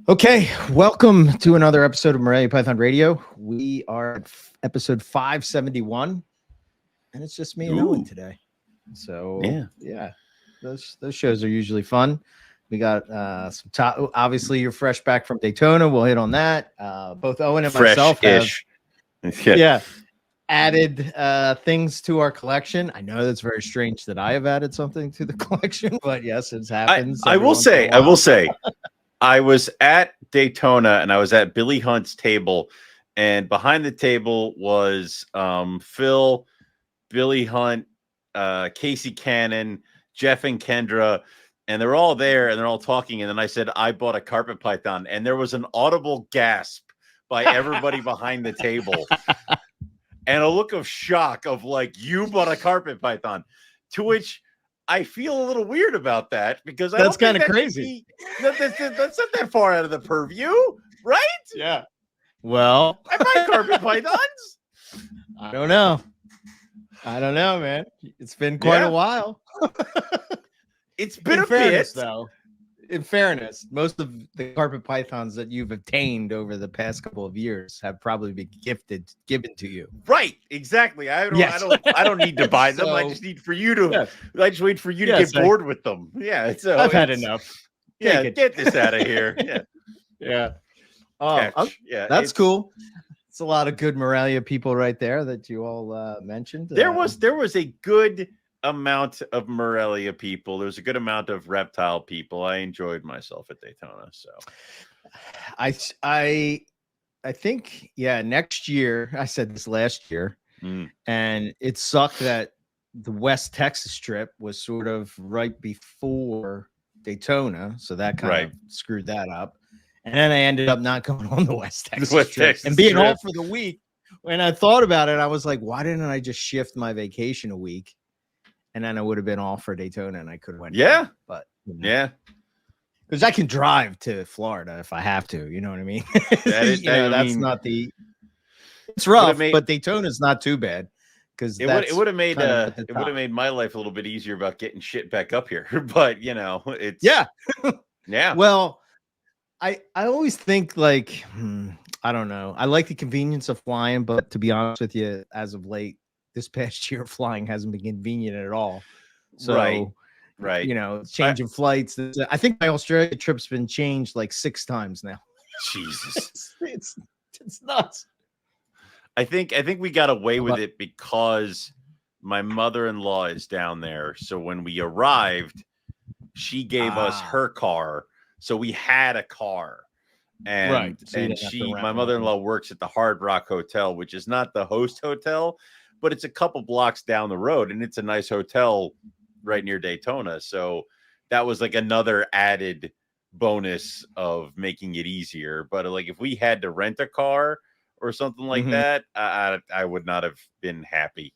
Okay, welcome to another episode of Morelia Python Radio. We are at episode 571, and it's just me and Owen today. So yeah, those shows are usually fun. We got some top. Obviously, you're fresh back from Daytona. We'll hit on that. Both Owen and myself have added things to our collection. I know that's very strange that I have added something to the collection, but yes, it happens. I will say. I was at Daytona and I was at Billy Hunt's table, and behind the table was Phil, Billy Hunt, Casey Cannon, Jeff and Kendra, and they're all there and they're all talking. And then I said, I bought a carpet python, and there was an audible gasp by everybody behind the table and a look of shock of like, you bought a carpet python, to which I feel a little weird about that because that's kind of crazy. That's not that far out of the purview, right? Yeah. Well, I buy carpet pythons. I don't know, man. It's been quite a while. It's been in fairness, though. In fairness, most of the carpet pythons that you've obtained over the past couple of years have probably been given to you. Right, exactly. I don't need to buy them. So, I just need for you to. Yeah. I just wait for you to get bored with them. Yeah, so I've had enough. Get this out of here. Yeah. That's cool. It's a lot of good Morelia people right there that you all mentioned. There was a good amount of Morelia people. There's a good amount of reptile people. I enjoyed myself at Daytona. So I think next year, I said this last year, and it sucked that the West Texas trip was sort of right before Daytona, so that kind of screwed that up. And then I ended up not going on the West Texas trip and being home for the week. When I thought about it, I was like, why didn't I just shift my vacation a week? And then I would have been off for Daytona, and I could have went. But because I can drive to Florida if I have to. You know what I mean? That's not the. It's rough, but Daytona's not too bad because it would have made my life a little bit easier about getting shit back up here. But it's yeah. Well, I always think like I don't know. I like the convenience of flying, but to be honest with you, as of late, this past year, flying hasn't been convenient at all. So, right. Changing flights. I think my Australia trip's been changed like 6 times now. Jesus, it's nuts. I think we got away with it because my mother-in-law is down there. So when we arrived, she gave us her car, so we had a car. And my mother-in-law works at the Hard Rock Hotel, which is not the host hotel, but it's a couple blocks down the road, and it's a nice hotel right near Daytona. So that was like another added bonus of making it easier. But like if we had to rent a car or something like that, I would not have been happy.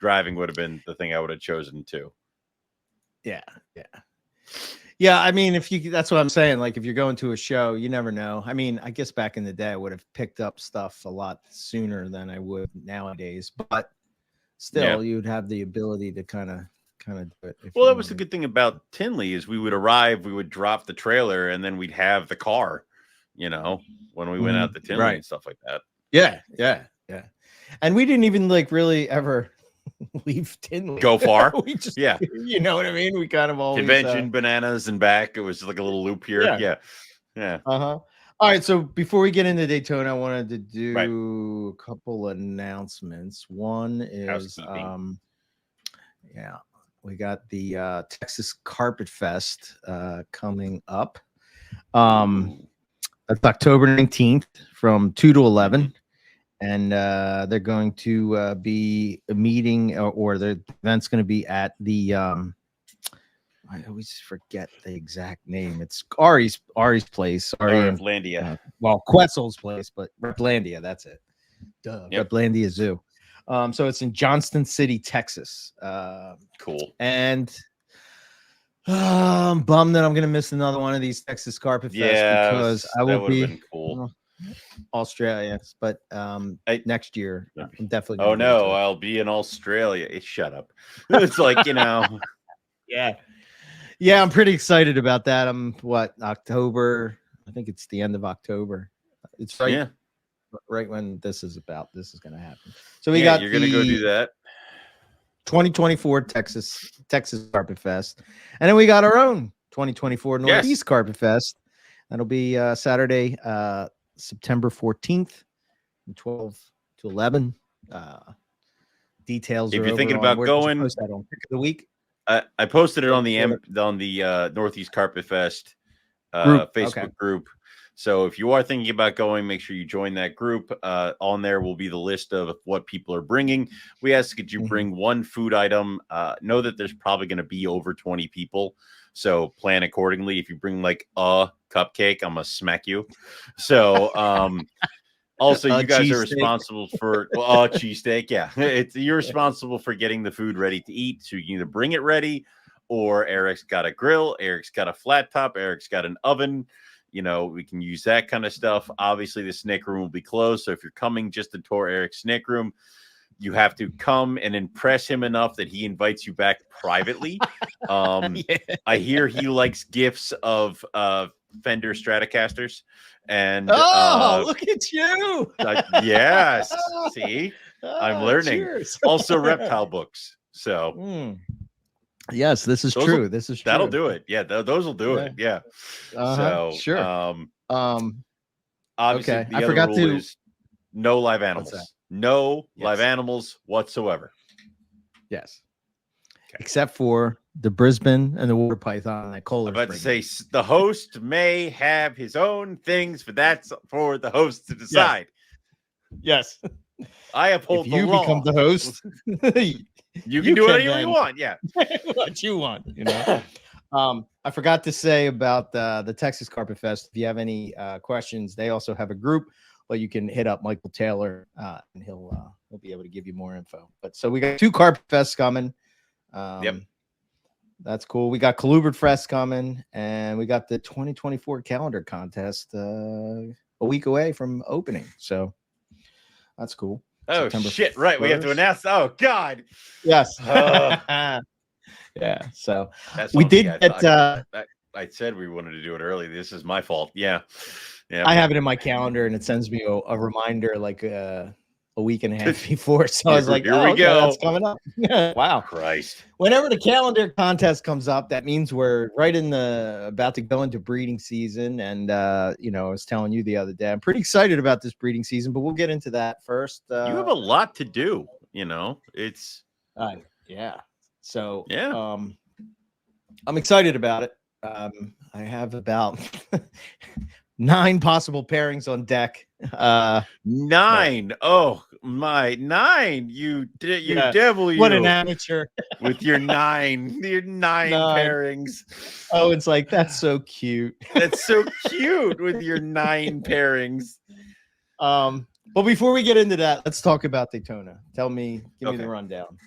Driving would have been the thing I would have chosen too. Yeah. I mean, that's what I'm saying. Like if you're going to a show, you never know. I mean, I guess back in the day, I would have picked up stuff a lot sooner than I would nowadays, but still, you'd have the ability to kind of do it. Well, that was the good thing about Tinley is we would arrive, we would drop the trailer, and then we'd have the car, when we went out to Tinley and stuff like that. Yeah. And we didn't even like really ever leave Tinley. Go far. We just, you know what I mean? We kind of always convention, bananas, and back. It was like a little loop here. Yeah. All right, so before we get into Daytona, I wanted to do a couple announcements. One is, we got the Texas Carpet Fest coming up. That's October 19th from 2 to 11. And they're going to be a meeting, or the event's going to be at the I always forget the exact name. It's Ari's place. Replandia. Quetzal's place, but Replandia, that's it. Replandia Zoo. So it's in Johnston City, Texas. Cool. And I'm bummed that I'm going to miss another one of these Texas Carpet Fest because I will be cool. Australia, but next year I'm definitely. Oh no, I'll be in Australia. Shut up. It's like Yeah. Yeah, I'm pretty excited about that. October I think it's the end of October. It's right when this is going to happen. So we got you're going to go do that. 2024 Texas Carpet Fest. And then we got our own 2024 Northeast Carpet Fest. That'll be Saturday, September 14th, from 12 to 11. Details if are you're thinking over about going, post that on Pick of the Week. I posted it on the Northeast Carpet Fest Facebook group. So if you are thinking about going, make sure you join that group. On there will be the list of what people are bringing. We ask that you bring one food item. Know that there's probably going to be over 20 people, so plan accordingly. If you bring like a cupcake, I'm gonna smack you. So also you guys are responsible for cheesesteak. Yeah, you're responsible for getting the food ready to eat. So you can either bring it ready, or Eric's got a grill, Eric's got a flat top, Eric's got an oven. You know, we can use that kind of stuff. Obviously, the snack room will be closed. So if you're coming just to tour Eric's snack room, you have to come and impress him enough that he invites you back privately. I hear he likes gifts of Fender Stratocasters. And look at you. Yes. See, I'm learning. Cheers. Also reptile books. So yes, this is true. This is true. That'll do it. Yeah, those will do it. Yeah. So sure. Obviously, okay. the I other forgot rule to is no live animals. No live animals whatsoever. Yes. Okay. Except for the Brisbane and the water python and that Kohler. I'm about to say the host may have his own things, but that's for the host to decide. Yes. I uphold if the you law. Become the host. You can do whatever you want. Yeah. What you want, you know. I forgot to say about the Texas Carpet Fest. If you have any questions, they also have a group, but you can hit up Michael Taylor and he'll be able to give you more info. But so we got 2 Carpet Fests coming. That's cool. We got Colubert Fest coming, and we got the 2024 calendar contest a week away from opening. So that's cool. Oh, September shit. Right. 1st. We have to announce. Oh, God. Yes. Yeah. So that's we did I said we wanted to do it early. This is my fault. Yeah. I have it in my calendar, and it sends me a reminder like a week and a half before. So I was like, here we go. That's coming up. Wow. Christ. Whenever the calendar contest comes up, that means we're right about to go into breeding season. And, I was telling you the other day, I'm pretty excited about this breeding season, but we'll get into that first. You have a lot to do, it's. Yeah. So, yeah. I'm excited about it. I have about 9 possible pairings on deck. 9. Oh my, 9. You devil, you. What an amateur. With your 9 pairings. Oh, it's like, that's so cute. That's so cute with your 9 pairings. But before we get into that, let's talk about Daytona. Give me the rundown.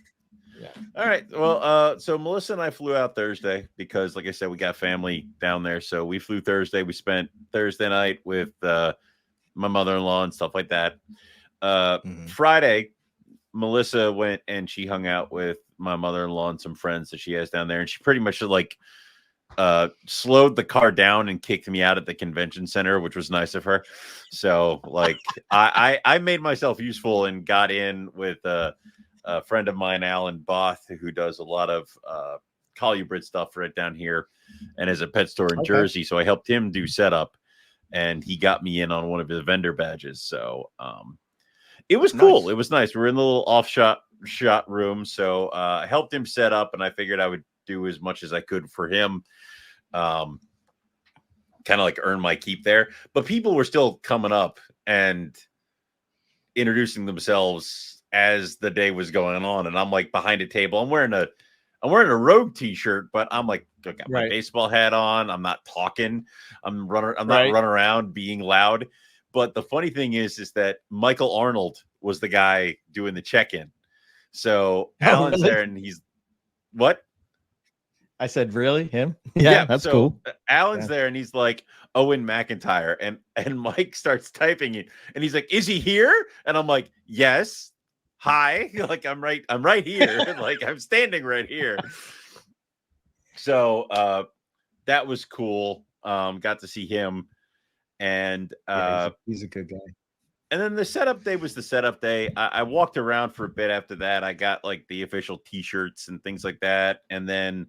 Yeah. All right. Well, so Melissa and I flew out Thursday because, like I said, we got family down there. So we flew Thursday. We spent Thursday night with my mother-in-law and stuff like that. Friday, Melissa went and she hung out with my mother-in-law and some friends that she has down there. And she pretty much slowed the car down and kicked me out at the convention center, which was nice of her. So I made myself useful and got in with a friend of mine, Alan Both, who does a lot of colubrid stuff right down here and has a pet store in Jersey. So I helped him do setup, and he got me in on one of his vendor badges. So it was cool. Nice. It was nice. We were in the little shot room. So I helped him set up, and I figured I would do as much as I could for him. Kind of like earn my keep there. But people were still coming up and introducing themselves as the day was going on, and I'm like behind a table. I'm wearing a Rogue t-shirt, but I'm like, I got my baseball hat on. I'm not talking. I'm not running around being loud. But the funny thing is that Michael Arnold was the guy doing the check-in. So Alan's there, and he's what? I said, really? Him? Yeah, that's cool. Alan's there, and he's like, Owen McIntyre, and Mike starts typing it, and he's like, is he here? And I'm like, yes. Hi, like I'm right here. Like I'm standing right here. So that was cool. Got to see him. And he's a good guy. And then the setup day was the setup day. I walked around for a bit after that. I got like the official T-shirts and things like that. And then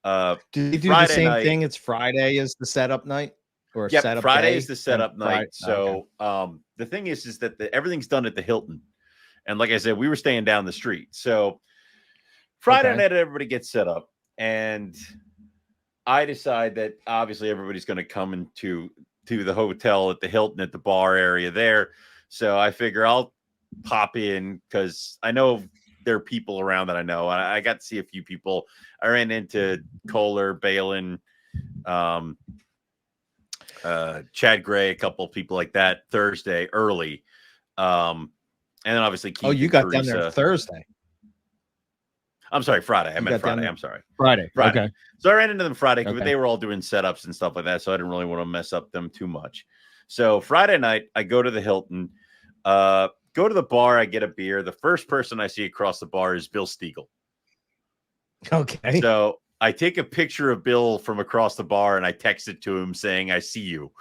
do you do Friday the same night, thing? It's Friday is the setup night, or yep, setup Friday day? is the setup night. So the thing is that everything's done at the Hilton. And like I said, we were staying down the street. So Friday night, everybody gets set up. And I decide that obviously everybody's going to come into the hotel at the Hilton at the bar area there. So I figure I'll pop in because I know there are people around that I know. I got to see a few people. I ran into Kohler, Balin, Chad Gray, a couple of people like that Thursday early. And then obviously Keith you got down there Thursday. I'm sorry, Friday. I meant Friday. I'm sorry. Friday. Okay. So I ran into them Friday because they were all doing setups and stuff like that. So I didn't really want to mess up them too much. So Friday night, I go to the Hilton, go to the bar. I get a beer. The first person I see across the bar is Bill Stiegel. Okay. So I take a picture of Bill from across the bar and I text it to him saying, I see you.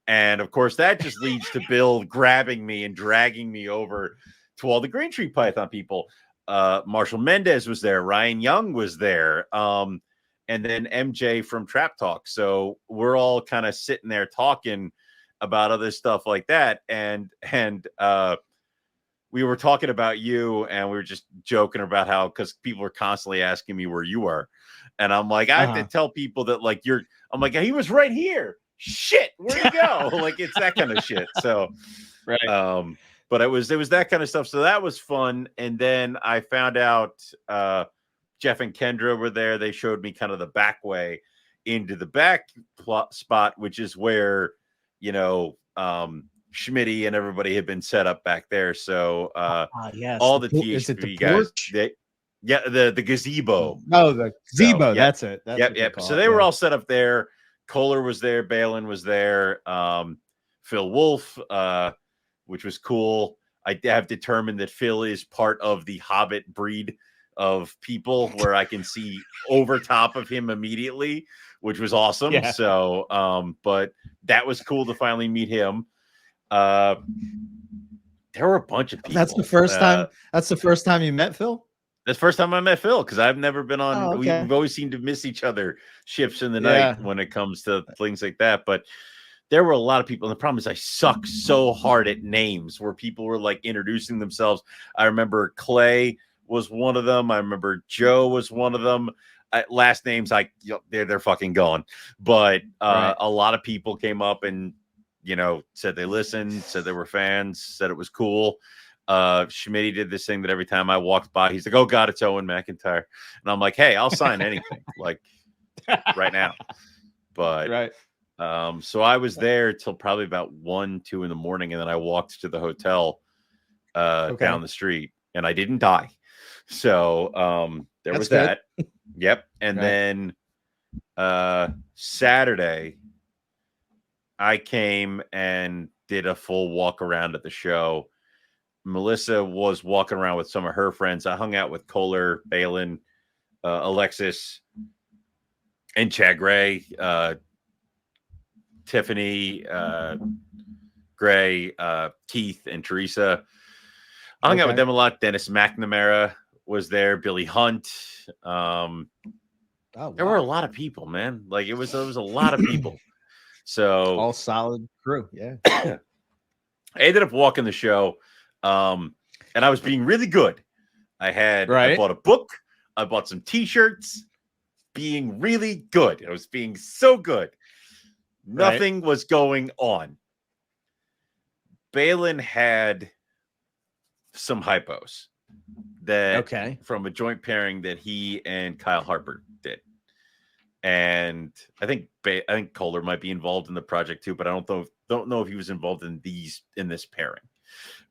And of course, that just leads to Bill grabbing me and dragging me over to all the Green Tree Python people. Marshall Mendez was there. Ryan Young was there. And then MJ from Trap Talk. So we're all kind of sitting there talking about other stuff like that. And we were talking about you and we were just joking about how, because people were constantly asking me where you were. And I'm like, I have to tell people that like I'm like, he was right here. Shit, where'd he go? Like, it's that kind of shit. So, right. But it was that kind of stuff. So that was fun. And then I found out Jeff and Kendra were there. They showed me kind of the back way into the back spot, which is where, Schmitty and everybody had been set up back there. So yes, all the THP guys, the gazebo. Oh, the gazebo. So, that's it. That's yep. So they were all set up there. Kohler was there. Balin was there. Phil Wolf, which was cool. I have determined that Phil is part of the Hobbit breed of people where I can see over top of him immediately, which was awesome. Yeah. So, but that was cool to finally meet him. There were a bunch of people. That's the first time. That's the first time you met Phil? That's the first time I met Phil because I've never been on. We've always seemed to miss each other ships in the night when it comes to things like that. But there were a lot of people. And the problem is I suck so hard at names where people were like introducing themselves. I remember Clay was one of them. I remember Joe was one of them. Last names, they're fucking gone. But a lot of people came up and, said they listened, said they were fans, said it was cool. Schmitty did this thing that every time I walked by, he's like, oh God, it's Owen McIntyre. And I'm like, hey, I'll sign anything like right now. But so I was there till probably about 1, 2 in the morning. And then I walked to the hotel down the street and I didn't die. So there was that. Yep. And then Saturday, I came and did a full walk around at the show. Melissa was walking around with some of her friends. I hung out with Kohler, Balin, Alexis, and Chad Gray, Tiffany, Gray, Keith, and Teresa. I hung out with them a lot. Dennis McNamara was there. Billy Hunt. There were a lot of people, man. Like it was a lot of people. So all solid crew. Yeah. I ended up walking the show. And I was being really good. I bought a book. I bought some T-shirts. Being really good. I was being so good. Nothing was going on. Balin had some hypos that from a joint pairing that he and Kyle Harper did. And I think Kohler might be involved in the project too, but I don't know if he was involved in this pairing.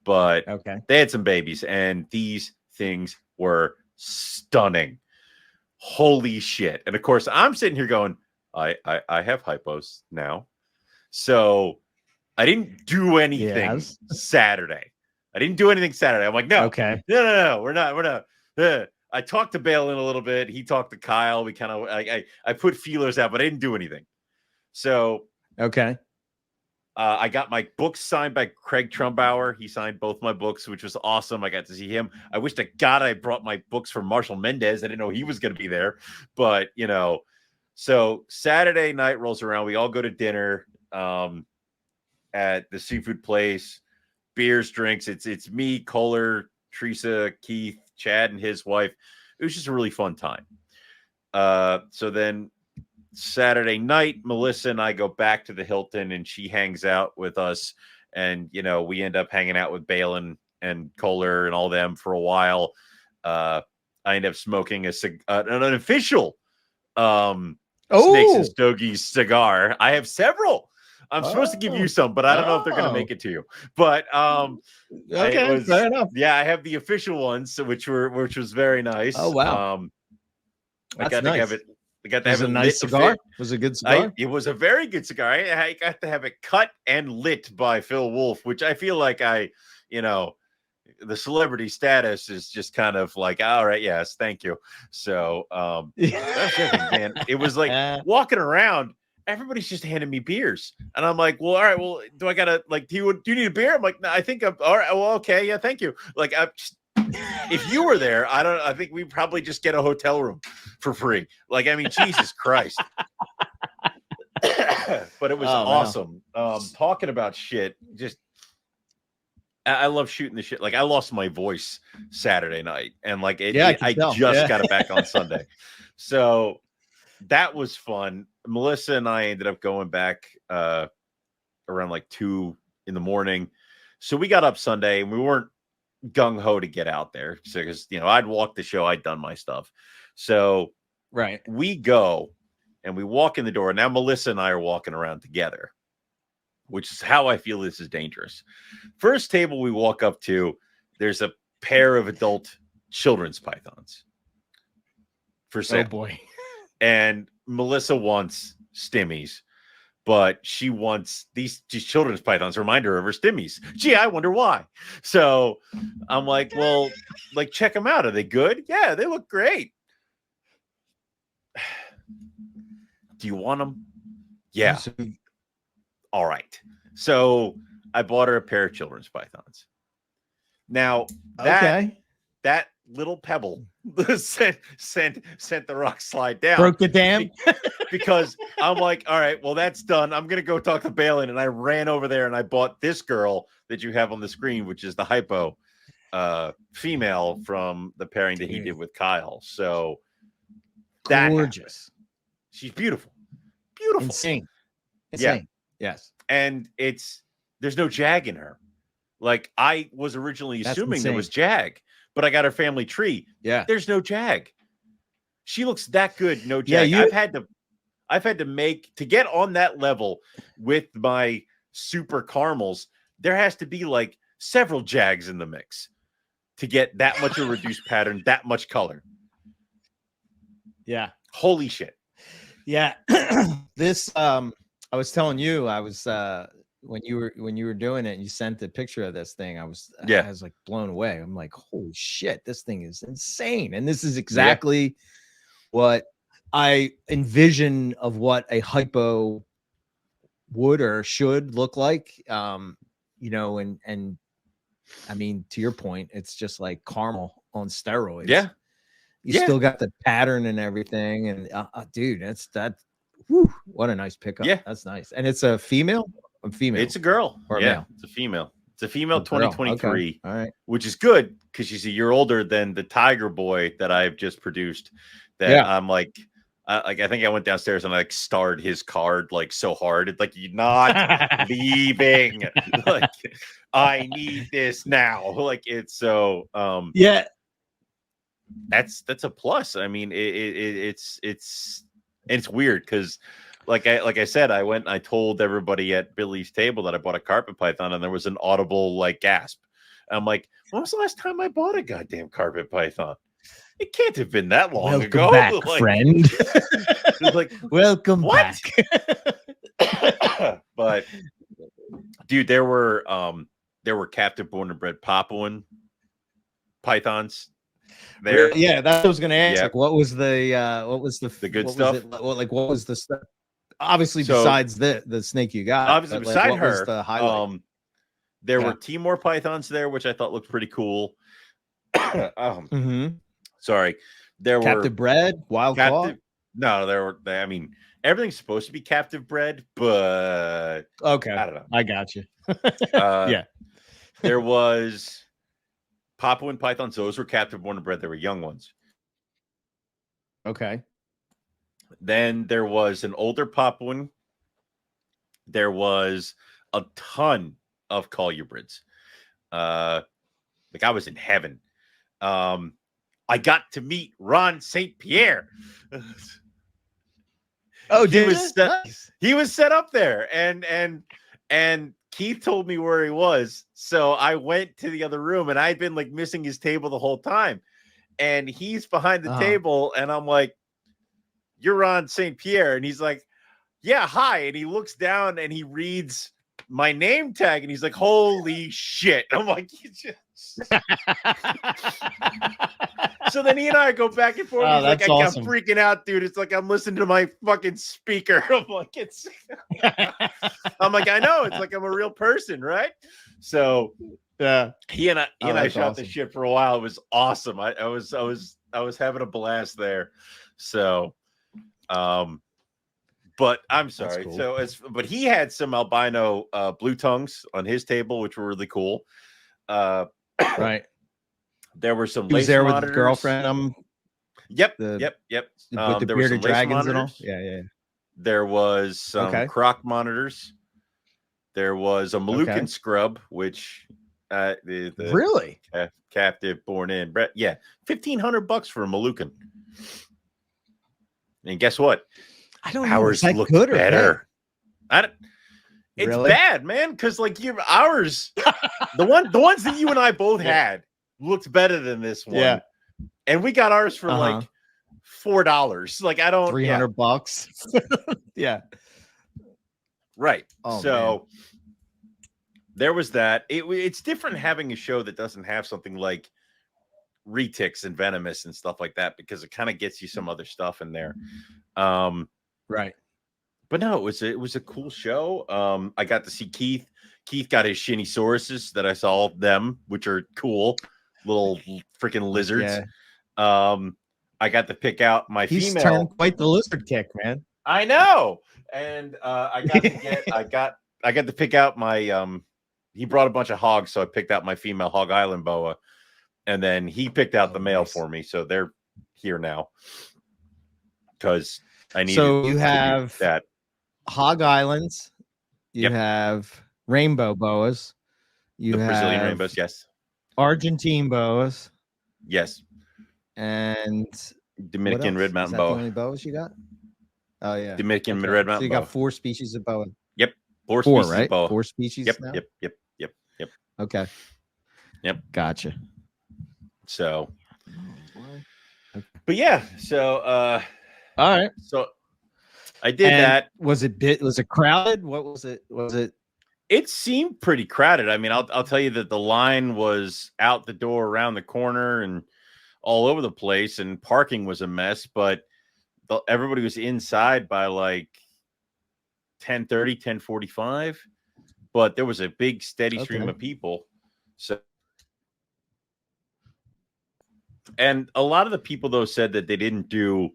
But they had some babies, and these things were stunning. Holy shit. And of course, I'm sitting here going, I have hypos now. So I didn't do anything Saturday. I'm like, no, no, we're not. I talked to Balin a little bit. He talked to Kyle. We kind of, I put feelers out, but I didn't do anything. So, I got my books signed by Craig Trumbauer. He signed both my books, which was awesome. I got to see him. I wish to God I brought my books for Marshall Mendez. I didn't know he was going to be there, but so Saturday night rolls around. We all go to dinner at the seafood place. Beers, drinks. It's me, Kohler, Teresa, Keith, Chad, and his wife. It was just a really fun time. So then Saturday night, Melissa and I go back to the Hilton, and she hangs out with us. And we end up hanging out with Balin and Kohler and all them for a while. I end up smoking an official Snakes and Stogies cigar. I have several. I'm supposed to give you some, but I don't know if they're going to make it to you. But okay, fair enough. Yeah, I have the official ones, which was very nice. Oh wow, I got to have it. I got to have a nice cigar. It was a good cigar. It was a very good cigar. I got to have it cut and lit by Phil Wolf, which I feel like the celebrity status is just kind of like, all right, yes, thank you. So that's it, man. It was like walking around. Everybody's just handing me beers, and I'm like, well, all right, well, do I gotta do you need a beer? I'm like, no, I think I'm all right. Well, okay, yeah, thank you. Like, if you were there, I think we probably just get a hotel room for free. Like, I mean, Jesus Christ. But it was awesome. Wow. Talking about shit, just I love shooting the shit. Like, I lost my voice Saturday night, and I just got it back on Sunday. So that was fun. Melissa and I ended up going back around like 2 a.m. So we got up Sunday, and we weren't gung-ho to get out there. So, because, I'd walked the show. I'd done my stuff. So right, we go, and we walk in the door. Now Melissa and I are walking around together, which is how I feel this is dangerous. First table we walk up to, there's a pair of adult children's pythons for sale. Oh, boy. And Melissa wants stimmies, but she wants these children's pythons remind her of her stimmies. Gee, I wonder why. So I'm like, well, check them out. Are they good? Yeah, they look great. Do you want them? Yeah. All right. So I bought her a pair of children's pythons. Now that little pebble sent the rock slide down. Broke the dam. Because I'm like, all right, well, that's done. I'm gonna go talk to Balin, and I ran over there and I bought this girl that you have on the screen, which is the hypo female from the pairing that he did with Kyle. So gorgeous. She's beautiful. Insane. Yeah. Yes. And there's no jag in her. Like, I was originally assuming there was jag, but I got her family tree. Yeah. There's no jag. She looks that good. No jag. Yeah, I've had to make to get on that level with my super caramels. There has to be like several jags in the mix to get that much a reduced pattern, that much color. Yeah. Holy shit. Yeah. This I was telling you, I was when you were doing it and you sent the picture of this thing, I was like blown away. I'm like, holy shit, this thing is insane. And this is exactly what I envision of what a hypo would or should look like. And I mean, to your point, it's just like caramel on steroids. Yeah. You still got the pattern and everything. And dude, whew, what a nice pickup. Yeah. That's nice. And it's a female? A female. It's a girl. Or a male? It's a female. It's a female 2023. Okay. All right. Which is good because she's a year older than the Tiger Boy that I've just produced. That I'm like, I think I went downstairs and I starred his card like so hard. It's like, you're not leaving. Like, I need this now. Like, it's so that's a plus. I mean, it's weird because like I said, I went and I told everybody at Billy's table that I bought a carpet python, and there was an audible like gasp. I'm like, when was the last time I bought a goddamn carpet python? It can't have been that long ago. Welcome back, friend. Like, welcome back. But dude, there were captive born and bred Papuan pythons there. Yeah, that was going to ask. Like, what was the good stuff? What was the stuff? Obviously, So, besides the snake you got, obviously but, beside what was her, the highlight? there Yeah. were Timor pythons there, which I thought looked pretty cool. Mhm. Sorry, there were Captive bred, wild caught? captive. No, I mean, everything's supposed to be captive bred, but Okay, I don't know. I got you. Uh, Yeah. there was Papuan pythons; those were captive born and bred. They were young ones. Okay. Then there was an older Papuan. There was a ton of colubrids. Like I was in heaven. I got to meet Ron St. Pierre. Oh, he did was you? set, Nice. he was set up there, and Keith told me where he was. So I went to the other room, and I'd been like missing his table the whole time. And he's behind the table, and I'm like, "You're Ron St. Pierre," and he's like, "Yeah, hi." And he looks down and he reads my name tag, and he's like, "Holy shit!" I'm like, "You just." So then he and I go back and forth. Oh, He's like, that's I'm awesome. freaking out, dude. It's like I'm listening to my fucking speaker. I'm like, I'm like, I know. It's like I'm a real person, right? So Yeah. he and I shot awesome. the shit for a while. It was awesome. I was having a blast there. So, but I'm sorry. cool. So but he had some albino blue tongues on his table, which were really cool. Right. There were some He was lace there monitors. with his girlfriend. Yep. With the There were some bearded lace dragons and all. monitors. Yeah. There was some croc monitors. There was a Moluccan scrub, which the Really captive born in. Yeah, $1,500 for a Moluccan. And guess what? I don't ours know. look better. It's really bad, man. Because like ours, the ones that you and I both had looked better than this one. Yeah. And we got ours for like $4. Like I don't $300. Yeah. Right. Oh, so there was that. It's different having a show that doesn't have something like retics and venomous and stuff like that, because it kind of gets you some other stuff in there. Right. But no, it was a cool show. I got to see Keith. Keith got his shinny sauruses that I saw them, which are cool little freaking lizards. Yeah. I got to pick out my He's female. turned quite the lizard kick, man. I know. And I got to pick out my he brought a bunch of hogs, so I picked out my female Hog Island boa, and then he picked out the male for me, so they're here now because I need. So you have that Hog Islands, you have rainbow boas, you have Brazilian rainbows, yes, Argentine boas, yes, and Dominican red mountain boa. The only boas you got? Oh yeah, Dominican red mountain. So you got 4 species of boa. Yep, four species, right? Boa. 4 species. Yep, now? Yep. Okay. Yep. Gotcha. So, but yeah, so all right. So I did that. Was it crowded? What was it? It seemed pretty crowded. I mean, I'll tell you that the line was out the door, around the corner, and all over the place, and parking was a mess, but everybody was inside by like 10:30, 10:45, but there was a big steady stream of people. So, and a lot of the people though said that they didn't do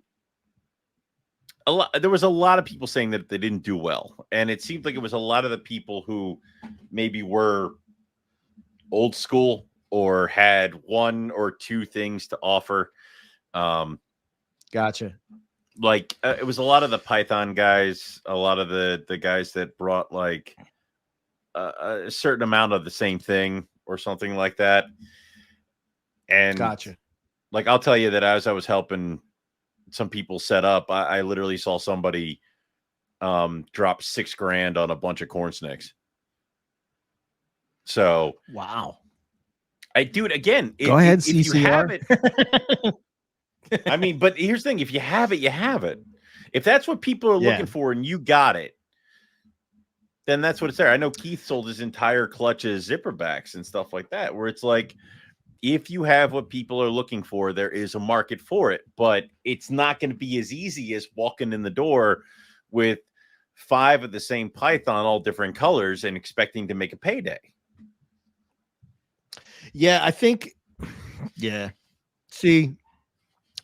a lot. There was a lot of people saying that they didn't do well, and it seemed like it was a lot of the people who maybe were old school or had 1 or 2 things to offer. Gotcha. Like it was a lot of the Python guys, a lot of the guys that brought like a certain amount of the same thing or something like that. And gotcha. Like I'll tell you that as I was helping some people set up, I literally saw somebody drop $6,000 on a bunch of corn snakes. So wow. I do it again. Go ahead, if CCR. You have it, I mean, but here's the thing: if you have it, you have it. If that's what people are looking for, and you got it, then that's what it's there. I know Keith sold his entire clutch of zipperbacks and stuff like that, where it's like, if you have what people are looking for, there is a market for it, but it's not going to be as easy as walking in the door with 5 of the same python, all different colors, and expecting to make a payday. Yeah, I think. Yeah. See,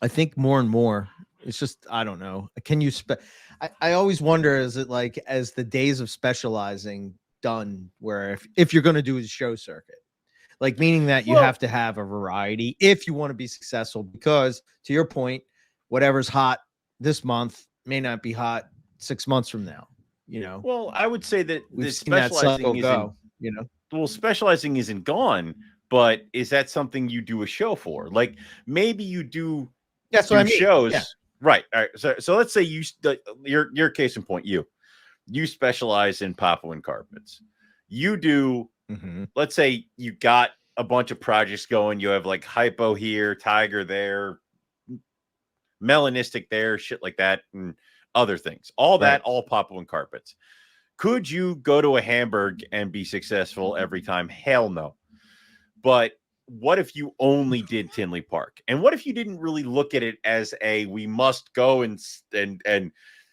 I think more and more, it's just, I don't know. Can you I always wonder, is it like as the days of specializing done, where if you're going to do a show circuit, like meaning that you have to have a variety if you want to be successful, because to your point, whatever's hot this month may not be hot 6 months from now, you know? Well, I would say that We've the seen that cycle specializing isn't, go, you know? well, specializing isn't gone, but is that something you do a show for? Like maybe you do, That's what I mean. shows. Yeah. Right. All right. So let's say your case in point, you specialize in Papuan carpets. You do, let's say you got a bunch of projects going. You have like hypo here, tiger there, melanistic there, shit like that, and other things. All that, all Papuan carpets. Could you go to a Hamburg and be successful every time? Hell no. But what if you only did Tinley Park? And what if you didn't really look at it as we must go and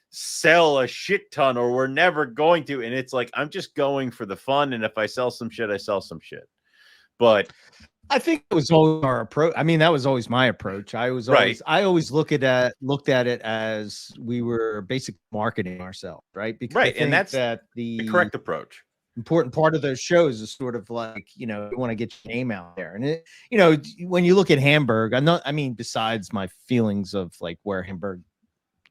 sell a shit ton, or we're never going to? And it's like, I'm just going for the fun. And if I sell some shit, I sell some shit. But I think it was always our approach. I mean, that was always my approach. I always looked at it as we were basically marketing ourselves, right? Because and that's the correct approach. Important part of those shows is sort of like, you know, you want to get your name out there. And it, you know, when you look at Hamburg, besides my feelings of like where Hamburg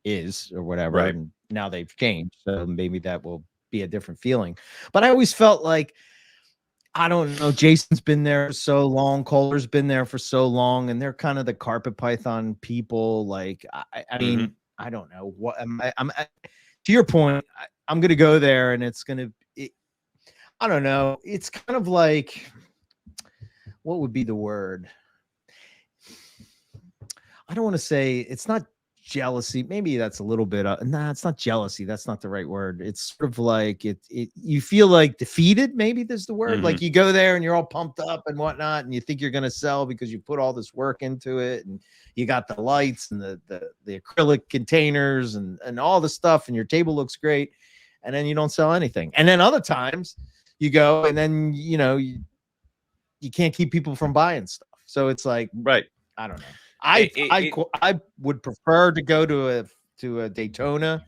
is or whatever, and now they've changed, so maybe that will be a different feeling. But I always felt like, I don't know, Jason's been there for so long, Kohler's been there for so long, and they're kind of the carpet python people. Like, I mean, I don't know what I'm to your point. I'm going to go there, and it's going to. I don't know. It's kind of like, what would be the word? I don't want to say, it's not jealousy. Maybe that's a little bit. It's not jealousy. That's not the right word. It's sort of like you feel like defeated. Maybe there's the word. Like you go there and you're all pumped up and whatnot, and you think you're going to sell because you put all this work into it, and you got the lights and the acrylic containers and all the stuff, and your table looks great, and then you don't sell anything. And then other times you go, and then, you know, you can't keep people from buying stuff. So it's like, I don't know. I would prefer to go to a Daytona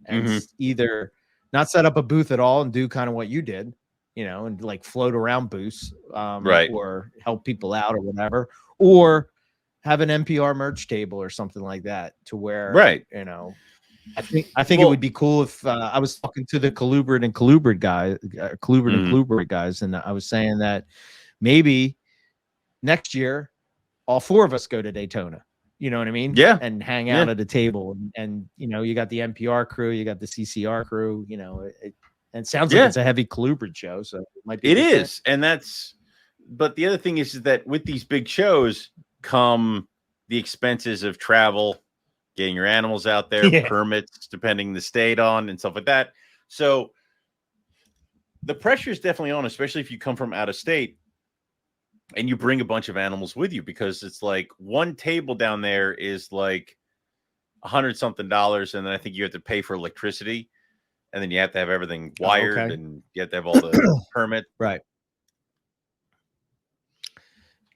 and either not set up a booth at all and do kind of what you did, you know, and like float around booths, or help people out or whatever, or have an MPR merch table or something like that, to where, you know, I think it would be cool if I was talking to the Colubrid and Colubrid guys, and I was saying that maybe next year all 4 of us go to Daytona. You know what I mean? Yeah, and hang out at a table, and you know, you got the MPR crew, you got the CCR crew. You know, it sounds like it's a heavy Colubrid show, so it might be. It is, and that's. But the other thing is that with these big shows come the expenses of travel, getting your animals out there, permits, depending the state on, and stuff like that. So the pressure is definitely on, especially if you come from out of state and you bring a bunch of animals with you, because it's like one table down there is like $100-something, and then I think you have to pay for electricity, and then you have to have everything wired, and you have to have all the permit.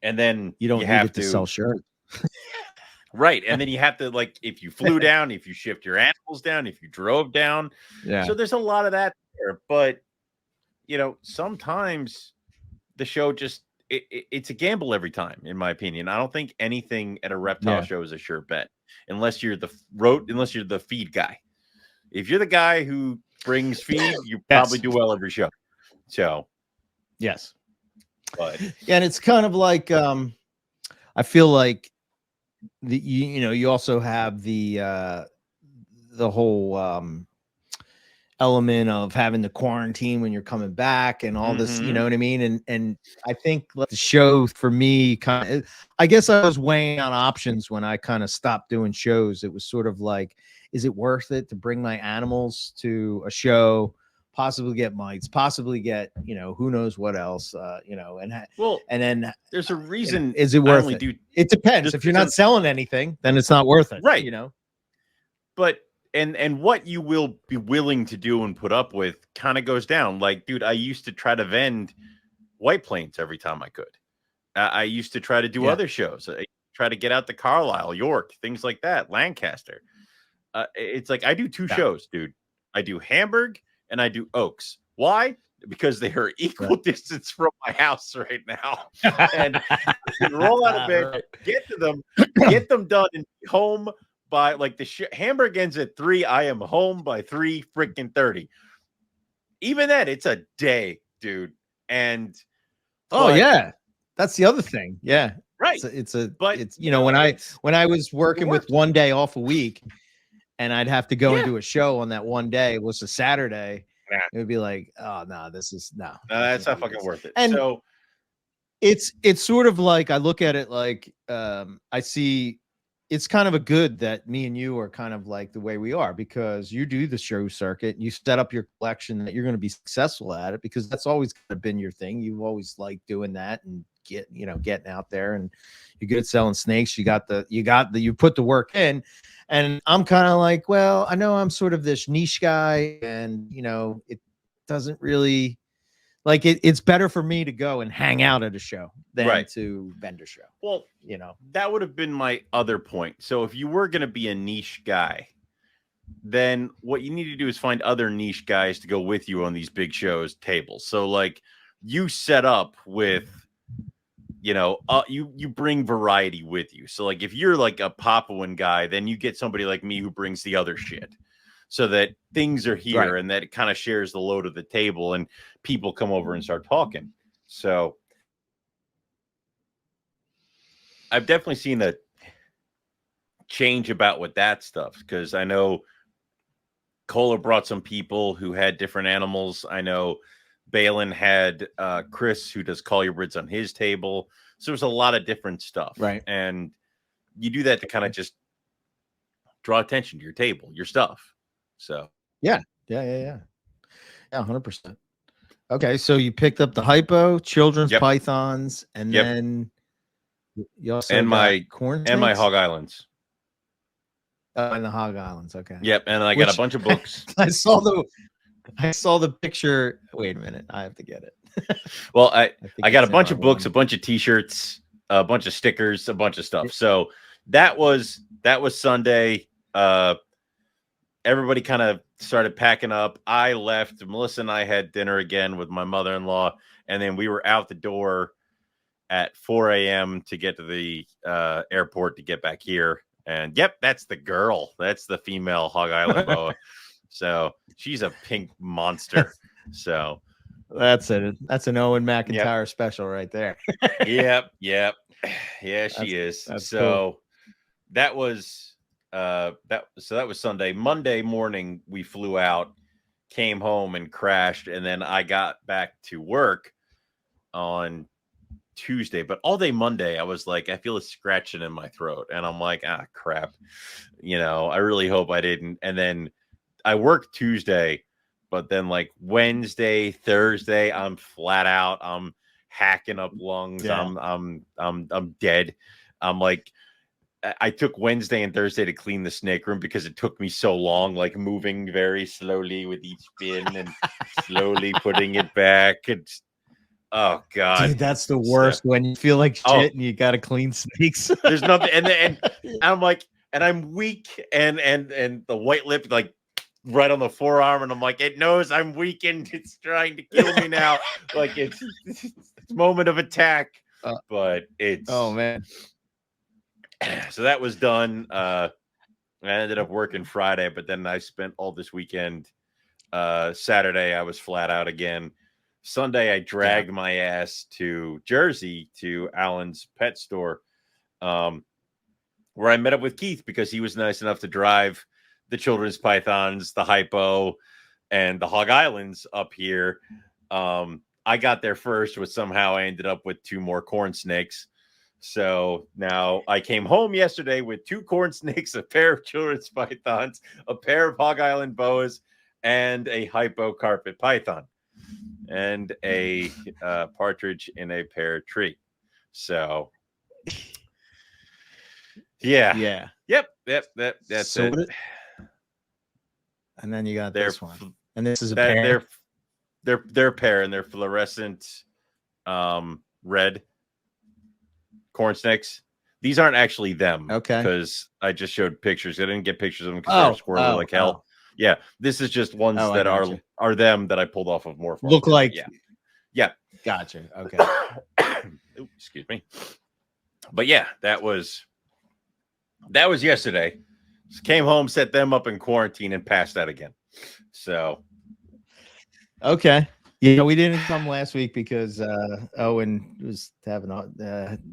And then you don't have to sell shirts. And then you have to, like, if you flew down, if you shipped your animals down, if you drove down. So there's a lot of that there. But, you know, sometimes the show just, it's a gamble every time, in my opinion. I don't think anything at a reptile show is a sure bet, unless you're the feed guy. If you're the guy who brings feed, you probably do well every show. So, but and it's kind of like, I feel like you also have the whole element of having the quarantine when you're coming back and all this, you know what I mean? And I think the show for me I guess I was weighing out options when I kind of stopped doing shows. It was sort of like, is it worth it to bring my animals to a show, possibly get mites, possibly get, you know, who knows what else, you know, and then there's a reason. Is it worth it? It depends. If you're not selling anything, then it's not worth it. Right. You know, but and what you will be willing to do and put up with kind of goes down. Like, dude, I used to try to vend White Plains every time I could. I used to try to do other shows. I try to get out to Carlisle, York, things like that, Lancaster. It's like I do 2 shows, dude. I do Hamburg and I do Oaks. Why? Because they are equal distance from my house right now. And you can roll out of bed, get to them, get them done, and be home by like Hamburg ends at 3. I am home by 3:30. Even then, it's a day, dude. And that's the other thing. Yeah. Right. It's when I was working with 1 day off a week and I'd have to go into a show on that one day, it was a Saturday. It would be like, oh no, this is that's not fucking worth it. And so it's sort of like, I look at it like, I see it's kind of a good that me and you are kind of like the way we are, because you do the show circuit, you set up your collection that you're going to be successful at it, because that's always kind of been your thing. You've always liked doing that and getting out there, and you're good at selling snakes. You put the work in. And I'm kind of like, well, I know I'm sort of this niche guy, and it doesn't really like it. It's better for me to go and hang out at a show than to vend a show. Well, that would have been my other point. So if you were going to be a niche guy, then what you need to do is find other niche guys to go with you on these big shows tables. So like you set up with, you bring variety with you. So like if you're like a Papuan guy, then you get somebody like me who brings the other shit, so that things are here and that it kind of shares the load of the table and people come over and start talking. So I've definitely seen a change about with that stuff, because I know Kohler brought some people who had different animals. I know Balin had Chris, who does colubrids, on his table. So there's a lot of different stuff. Right. And you do that to kind of just draw attention to your table, your stuff. So yeah, 100%. Okay, so you picked up the hypo, children's pythons, and then you also my corn and my Hog Islands. And the Hog Islands. Okay. Yep, and I got a bunch of books. I saw the picture. Wait a minute, I have to get it. Well, I got a bunch of books, a bunch of t-shirts, a bunch of stickers, a bunch of stuff. So that was Sunday. Everybody kind of started packing up. I left. Melissa and I had dinner again with my mother-in-law, and then we were out the door at 4 a.m. to get to the airport to get back here. And that's the girl. That's the female Hog Island boa. So she's a pink monster. So that's an Owen McIntyre special right there. Yep. Yeah, she is. So cool. That was that was Sunday. Monday morning we flew out, came home and crashed, and then I got back to work on Tuesday. But all day Monday I was like, I feel a scratching in my throat, and I'm like, crap. I really hope I didn't. And then I worked Tuesday, but then like Wednesday, Thursday, I'm flat out. I'm hacking up lungs. Yeah. I'm dead. I'm like, I took Wednesday and Thursday to clean the snake room because it took me so long, like moving very slowly with each bin and slowly putting it back. It's, oh God, dude, that's the worst when you feel like shit and you got to clean snakes. There's nothing. And I'm like, and I'm weak and the white lip, like right on the forearm. And I'm like, it knows I'm weakened. It's trying to kill me now. Like it's moment of attack, but it's, oh man. So that was done. I ended up working Friday, but then I spent all this weekend. Saturday, I was flat out again. Sunday, I dragged my ass to Jersey to Alan's pet store, where I met up with Keith because he was nice enough to drive the children's pythons, the hypo, and the Hog Islands up here. I got there first, but somehow I ended up with 2 more corn snakes. So now I came home yesterday with 2 corn snakes, a pair of children's pythons, a pair of Hog Island boas, and a hypo carpet python, and a partridge in a pear tree. So, yeah. Yep. That's so it. And then you got They're this one. And this is a that pair. they're a pair, and they're fluorescent red corn snakes. These aren't actually them. Okay. Because I just showed pictures. I didn't get pictures of them because they're squirrely like hell. Yeah. This is just ones that are them that I pulled off of more. Look like. Yeah. Gotcha. Okay. Ooh, excuse me. But yeah, that was yesterday. Just came home, set them up in quarantine, and passed out again. So okay. Yeah, we didn't come last week because Owen was having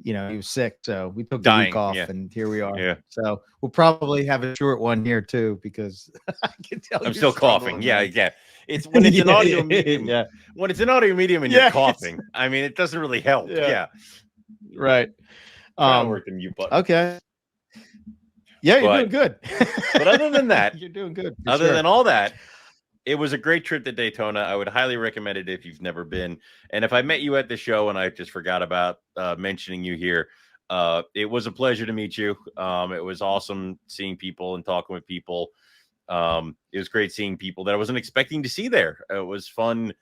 he was sick, so we took the week off, and here we are. Yeah. So we'll probably have a short one here too because I can tell I'm still coughing. Yeah. It's when it's an audio medium. Yeah. When it's an audio medium and you're coughing, I mean, it doesn't really help. Yeah. Right. Work the mute button. Okay. Yeah, you're doing good. But other than that, you're doing good. Other than all that, it was a great trip to Daytona. I would highly recommend it if you've never been. And if I met you at the show and I just forgot about mentioning you here, it was a pleasure to meet you. It was awesome seeing people and talking with people. It was great seeing people that I wasn't expecting to see there. It was fun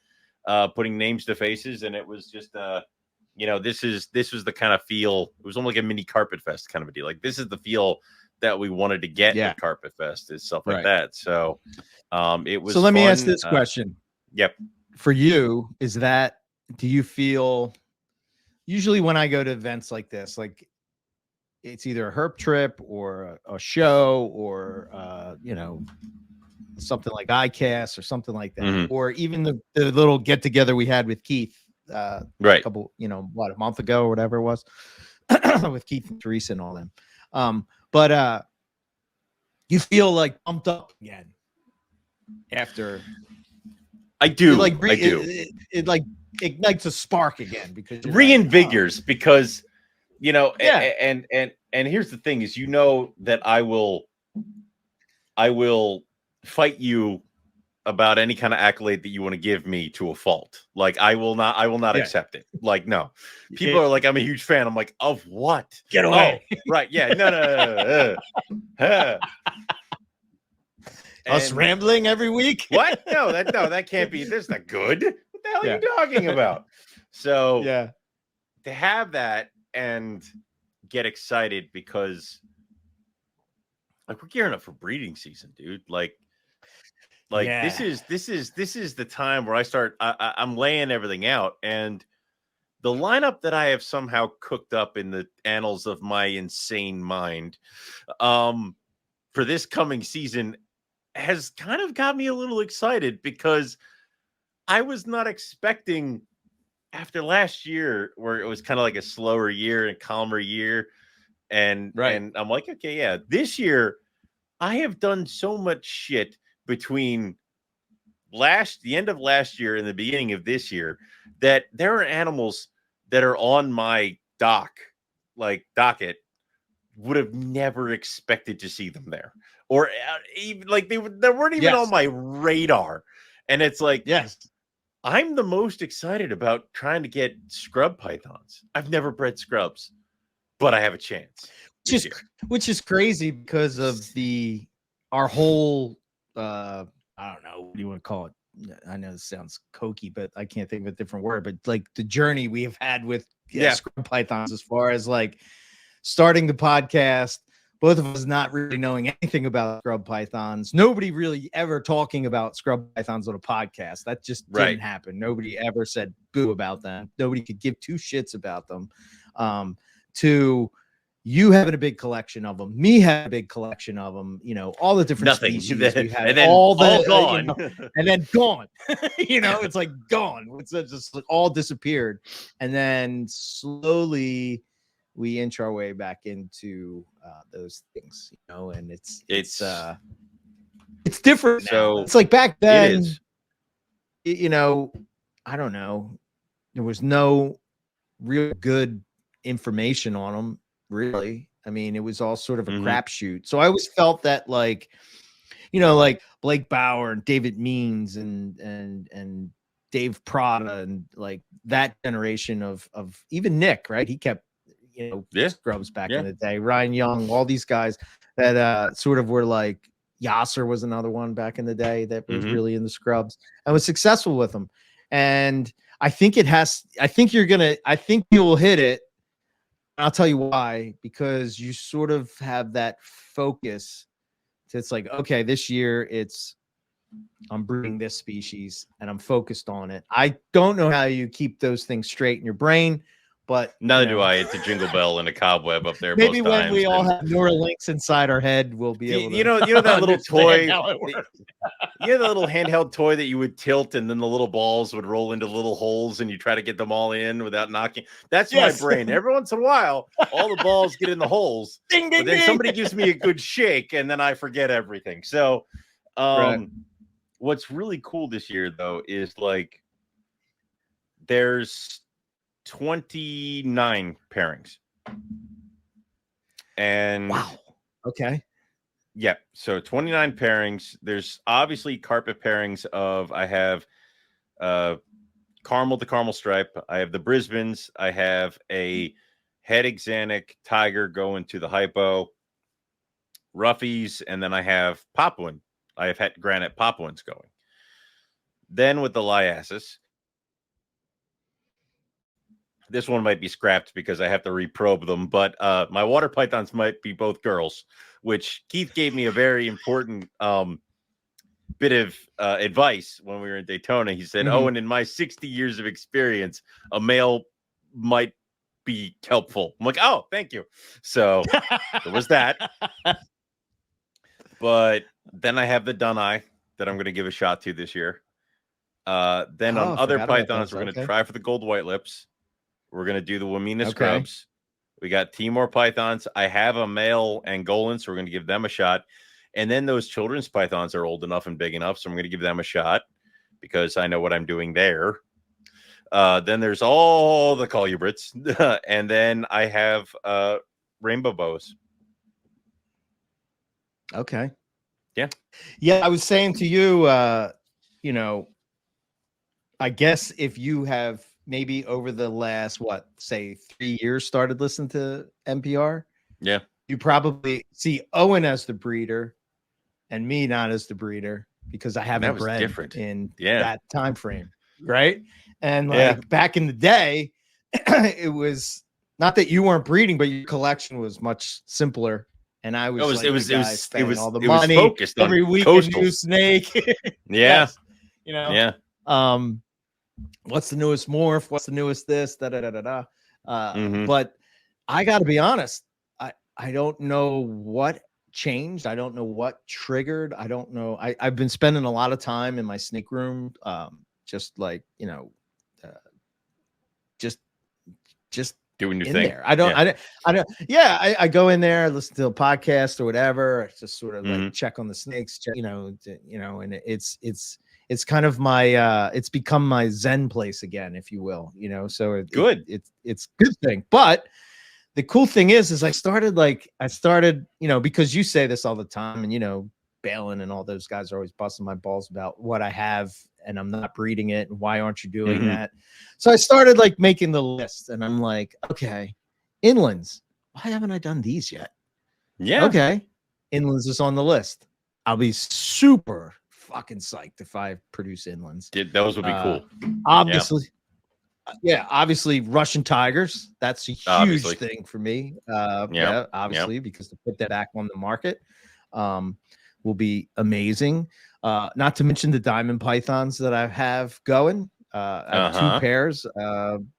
putting names to faces, and it was just this was the kind of feel. It was almost like a mini Carpet Fest kind of a deal. Like this is the feel that we wanted to get at Carpet Fest, is stuff like that. So it was. So let me ask this question. Yep. For you, do you feel usually when I go to events like this, like it's either a herp trip or a show or something like iCast or something like that, or even the little get together we had with Keith a couple, a month ago or whatever it was with Keith and Teresa and all them. But you feel like pumped up again after. I do. I do. It like ignites a spark again because reinvigorates because and here's the thing is that I will fight you about any kind of accolade that you want to give me to a fault. Like I will not accept it. Like no. People are like, I'm a huge fan. I'm like, of what? Get away. Oh, right. Yeah. No. Us rambling every week? What? No, that can't be. That's not good. What the hell are you talking about? So to have that and get excited because like we're gearing up for breeding season, dude. Like this is the time where I'm laying everything out, and the lineup that I have somehow cooked up in the annals of my insane mind for this coming season has kind of got me a little excited because I was not expecting after last year where it was kind of like a slower year and calmer year. And I'm like, okay, yeah, this year I have done so much shit between the end of last year and the beginning of this year that there are animals that are on my docket would have never expected to see them there, or even like they weren't even on my radar. And it's like, I'm the most excited about trying to get scrub pythons. I've never bred scrubs, but I have a chance. Which is crazy because of our whole I don't know, what do you want to call it? I know this sounds cokey, but I can't think of a different word, but like the journey we have had with scrub pythons, as far as like starting the podcast, both of us not really knowing anything about scrub pythons, nobody really ever talking about scrub pythons on a podcast. That just didn't happen. Nobody ever said boo about them. Nobody could give two shits about them. To you having a big collection of them, me having a big collection of them, all the different species we had, and then all gone, and then gone. It's like gone. It's just all disappeared, and then slowly we inch our way back into those things, and it's different. So now. It's like back then, I don't know, there was no real good information on them. Really, I mean, it was all sort of a crapshoot. So I always felt that, like Blake Bauer and David Means and Dave Prada and like that generation of even Nick, right? He kept scrubs back in the day. Ryan Young, all these guys that sort of were like Yasser was another one back in the day that was really in the scrubs. I was successful with them. And I think I think you'll hit it. I'll tell you why, because you sort of have that focus. It's like, okay, this year I'm breeding this species and I'm focused on it. I don't know how you keep those things straight in your brain, but neither do I. It's a jingle bell and a cobweb up there. Maybe most when times, we all have Neuralinks inside our head, we'll be able to. You know that little toy. You know the little handheld toy that you would tilt, and then the little balls would roll into little holes, and you try to get them all in without knocking. That's my brain. Every once in a while, all the balls get in the holes, ding, ding, but then somebody gives me a good shake, and then I forget everything. So, what's really cool this year, though, is like there's 29 pairings. And wow. Okay. Yeah. So 29 pairings. There's obviously carpet pairings of I have caramel to caramel stripe. I have the Brisbanes. I have a head Xanic tiger going to the hypo, roughies, and then I have Papuan. I have het granite Papuans going. Then with the Liasis, this one might be scrapped because I have to reprobe them, but my water pythons might be both girls, which Keith gave me a very important bit of advice when we were in Daytona. He said, "Oh, and in my 60 years of experience, a male might be helpful." I'm like, "Oh, thank you." So there was that. But then I have the Dunai that I'm going to give a shot to this year. Then on other pythons, we're going to try for the gold white lips. We're going to do the Wamena scrubs. We got Timor pythons. I have a male Angolan, so we're going to give them a shot. And then those children's pythons are old enough and big enough, so I'm going to give them a shot because I know what I'm doing there. Then there's all the colubrids. And then I have rainbow bows. Okay. Yeah. Yeah, I was saying to you, you know, I guess if you have maybe over the last, say 3 years started listening to MPR. Yeah. You probably see Owen as the breeder and me not as the breeder because I haven't bred in that time frame. Right. And like back in the day, it was not that you weren't breeding, but your collection was much simpler. And I was it was all the money focused every week a new snake. Yeah. You know, yeah. What's the newest morph? What's the newest this? But I got to be honest. I don't know what changed. I don't know what triggered. I don't know. I've been spending a lot of time in my snake room, just like, you know, just doing your in thing. there. I don't. Yeah, I go in there, listen to a podcast or whatever. I just sort of like check on the snakes, you know, and it's kind of my it's become my Zen place again, if you will, you know. So it's a good thing. But the cool thing is I started, you know, because you say this all the time, and you know, Balin and all those guys are always busting my balls about what I have and I'm not breeding it, and why aren't you doing that? So I started like making the list, and I'm like, okay, inlands, why haven't I done these yet? Yeah. Okay, inlands is on the list. I'll be super fucking psyched if I produce inlands. Those would be cool. Obviously. Yeah, obviously Russian tigers. That's a huge thing for me. Obviously, because to put that back on the market will be amazing. Not to mention the diamond pythons that I have going. I have 2 pairs,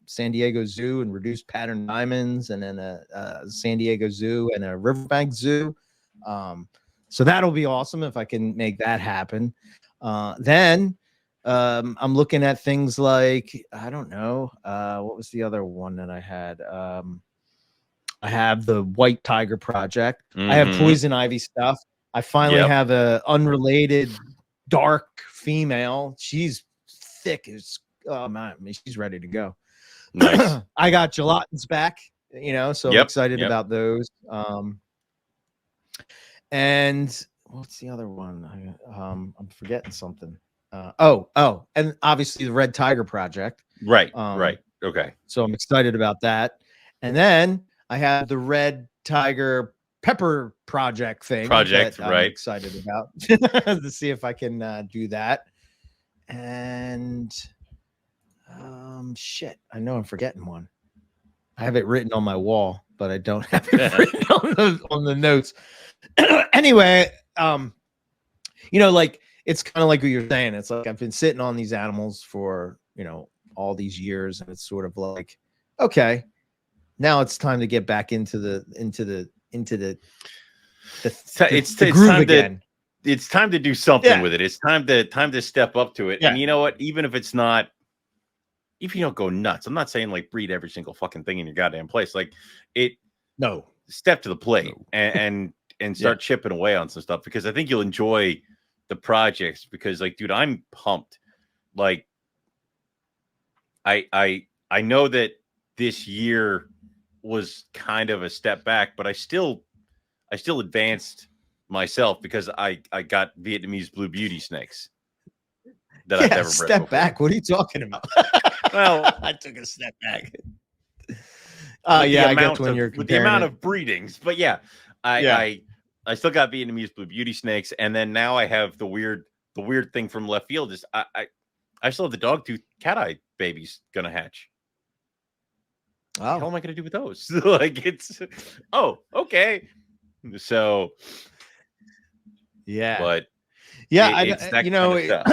San Diego Zoo and reduced pattern diamonds, and then a San Diego Zoo and a Riverbank Zoo. So that'll be awesome if I can make that happen. Then I'm looking at things like, I don't know, what was the other one that I had? I have the White Tiger Project. I have poison ivy stuff. I finally have a unrelated dark female. She's thick as, oh man, I mean, she's ready to go. Nice. I got gelatins back, you know, so I'm excited about those. And what's the other one? I'm forgetting something. And obviously the Red Tiger Project. Right. Right. Okay. So I'm excited about that. And then I have the Red Tiger pepper project thing Project, that I'm right? excited about to see if I can do that. And shit, I know I'm forgetting one. I have it written on my wall, but I don't have it written on the notes. Anyway, like it's kind of like what you're saying. It's like I've been sitting on these animals for, all these years, and it's sort of like, okay, now it's time to get back into the groove again. It's time to do something with it. It's time to step up to it. Yeah. And you know what? Even if it's not, if you don't go nuts, I'm not saying like breed every single fucking thing in your goddamn place. Like step to the plate and start chipping away on some stuff, because I think you'll enjoy the projects, because like, dude, I'm pumped. Like I know that this year was kind of a step back, but I still advanced myself, because I got Vietnamese blue beauty snakes that I've never bred step before. Back. What are you talking about? Well, I took a step back. I guess when you're with the amount of breedings, but I still got Vietnamese blue beauty snakes, and then now I have the weird thing from left field is I still have the dogtooth cat-eye babies gonna hatch. Oh. What the hell am I gonna do with those? Like it's okay. So but it's that kind of stuff.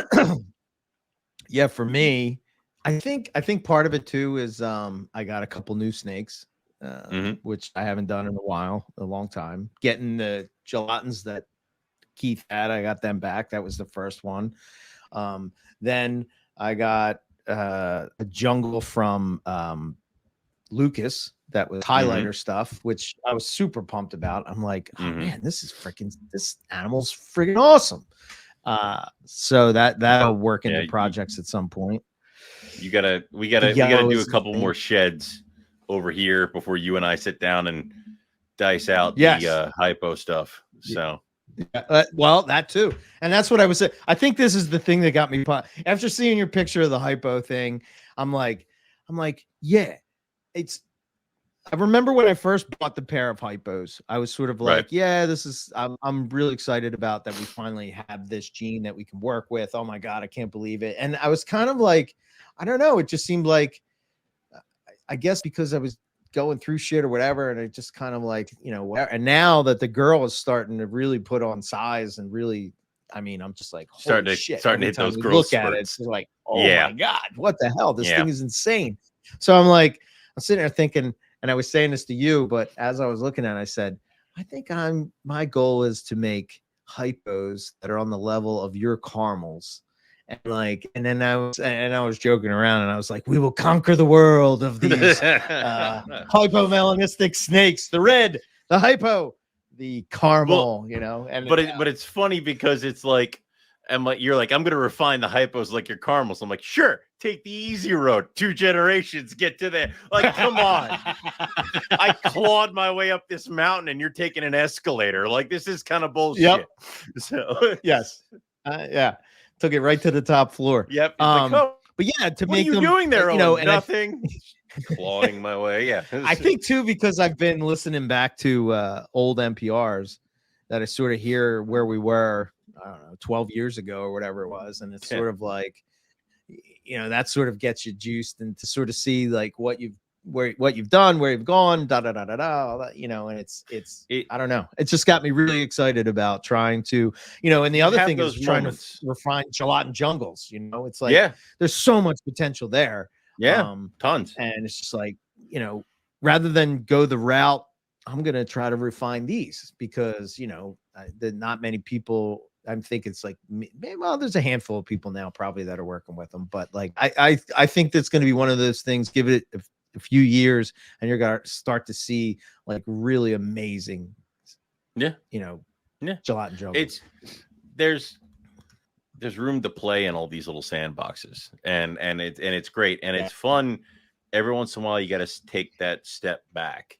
Yeah, for me, I think part of it too is I got a couple new snakes, which I haven't done in a long time. Getting the gelatins that Keith had, I got them back. That was the first one. Then I got a jungle from Lucas that was highlighter stuff, which I was super pumped about. I'm like, oh man, this animal's friggin' awesome. So that'll work into projects at some point. We gotta do a couple more sheds over here before you and I sit down and dice out the hypo stuff. So well, that too, and that's what I was saying. I think this is the thing that got me after seeing your picture of the hypo thing. I'm like, yeah, it's. I remember when I first bought the pair of hypos, I was sort of like, yeah, this is. I'm really excited about that. We finally have this gene that we can work with. Oh my god, I can't believe it. And I was kind of like, I don't know. It just seemed like, I guess because I was going through shit or whatever, and it just kind of like, and now that the girl is starting to really put on size and really, I mean, I'm just like, starting to hit those growth spurts. At it, it's like, oh my god, what the hell? This thing is insane. So I'm sitting there thinking, and I was saying this to you, but as I was looking at it, I said, I think my goal is to make hypos that are on the level of your caramels. And then I was joking around, and I was like, we will conquer the world of these hypomelanistic snakes, the red, the hypo, the caramel, but it's funny because it's like, you're like, I'm going to refine the hypos like your caramels. I'm like, sure, take the easy road. 2 generations, get to there. Like, come on. I clawed my way up this mountain, and you're taking an escalator. Like, this is kind of bullshit. Yep. So yes. Took it right to the top floor. Yep. But yeah, to what make are you doing there? Nothing. Clawing my way. Yeah. I think too, because I've been listening back to old MPRs, that I sort of hear where we were, I don't know, 12 years ago or whatever it was. And it's sort of like, that sort of gets you juiced, and to sort of see like what you've done, where you've gone, all that, and it's I don't know. It just got me really excited about trying to, and the other thing is trying to refine gelatin jungles. It's like, there's so much potential there. Yeah, tons. And it's just like, rather than go the route, I'm going to try to refine these, because, not many people, I think it's like, well, there's a handful of people now probably that are working with them, but like, I think that's going to be one of those things. Give it a few years, and you're going to start to see like really amazing, gelatin jungles. There's room to play in all these little sandboxes, and it's great, and it's fun. Every once in a while, you got to take that step back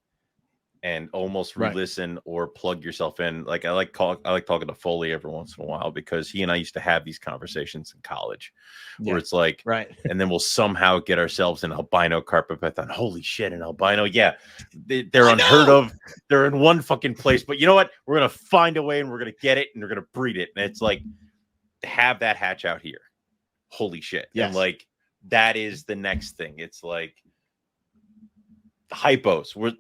and almost Right. re-listen or plug yourself in. Like I like talking to Foley every once in a while, because he and I used to have these conversations in college where it's like, right. and then we'll somehow get ourselves an albino carpet python. Holy shit, an albino. Yeah. They're unheard of. They're in one fucking place, but you know what? We're going to find a way and we're going to get it and we're going to breed it. And it's like, have that hatch out here. Holy shit. Yes. And like, that is the next thing. It's like, hypos were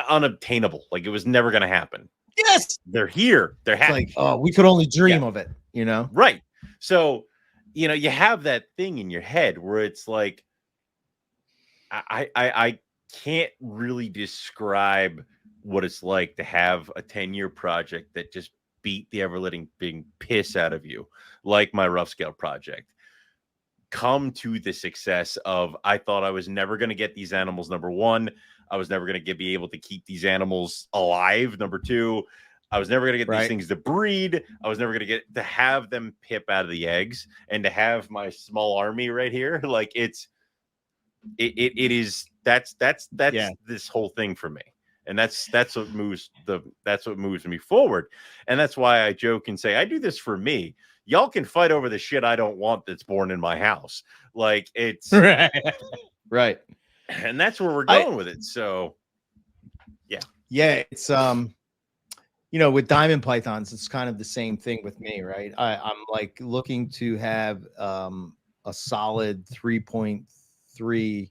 unobtainable. Like, it was never going to happen. Yes. They're here. They're like, oh, we could only dream of it, you know? Right. So, you know, you have that thing in your head where it's like, I can't really describe what it's like to have a 10-year project that just beat the ever-living piss out of you, like my rough scale project. Come to the success of, I thought I was never going to get these animals. Number one, I was never going to be able to keep these animals alive. Number two, I was never going to get these things to breed. I was never going to get to have them pip out of the eggs, and to have my small army right here. Like, it is, that's this whole thing for me. And that's what moves me forward. And that's why I joke and say, I do this for me. Y'all can fight over the shit I don't want that's born in my house. Like, it's right. And that's where we're going with it. So yeah, it's you know, with diamond pythons, it's kind of the same thing with me, right? I'm like looking to have a solid 3.3,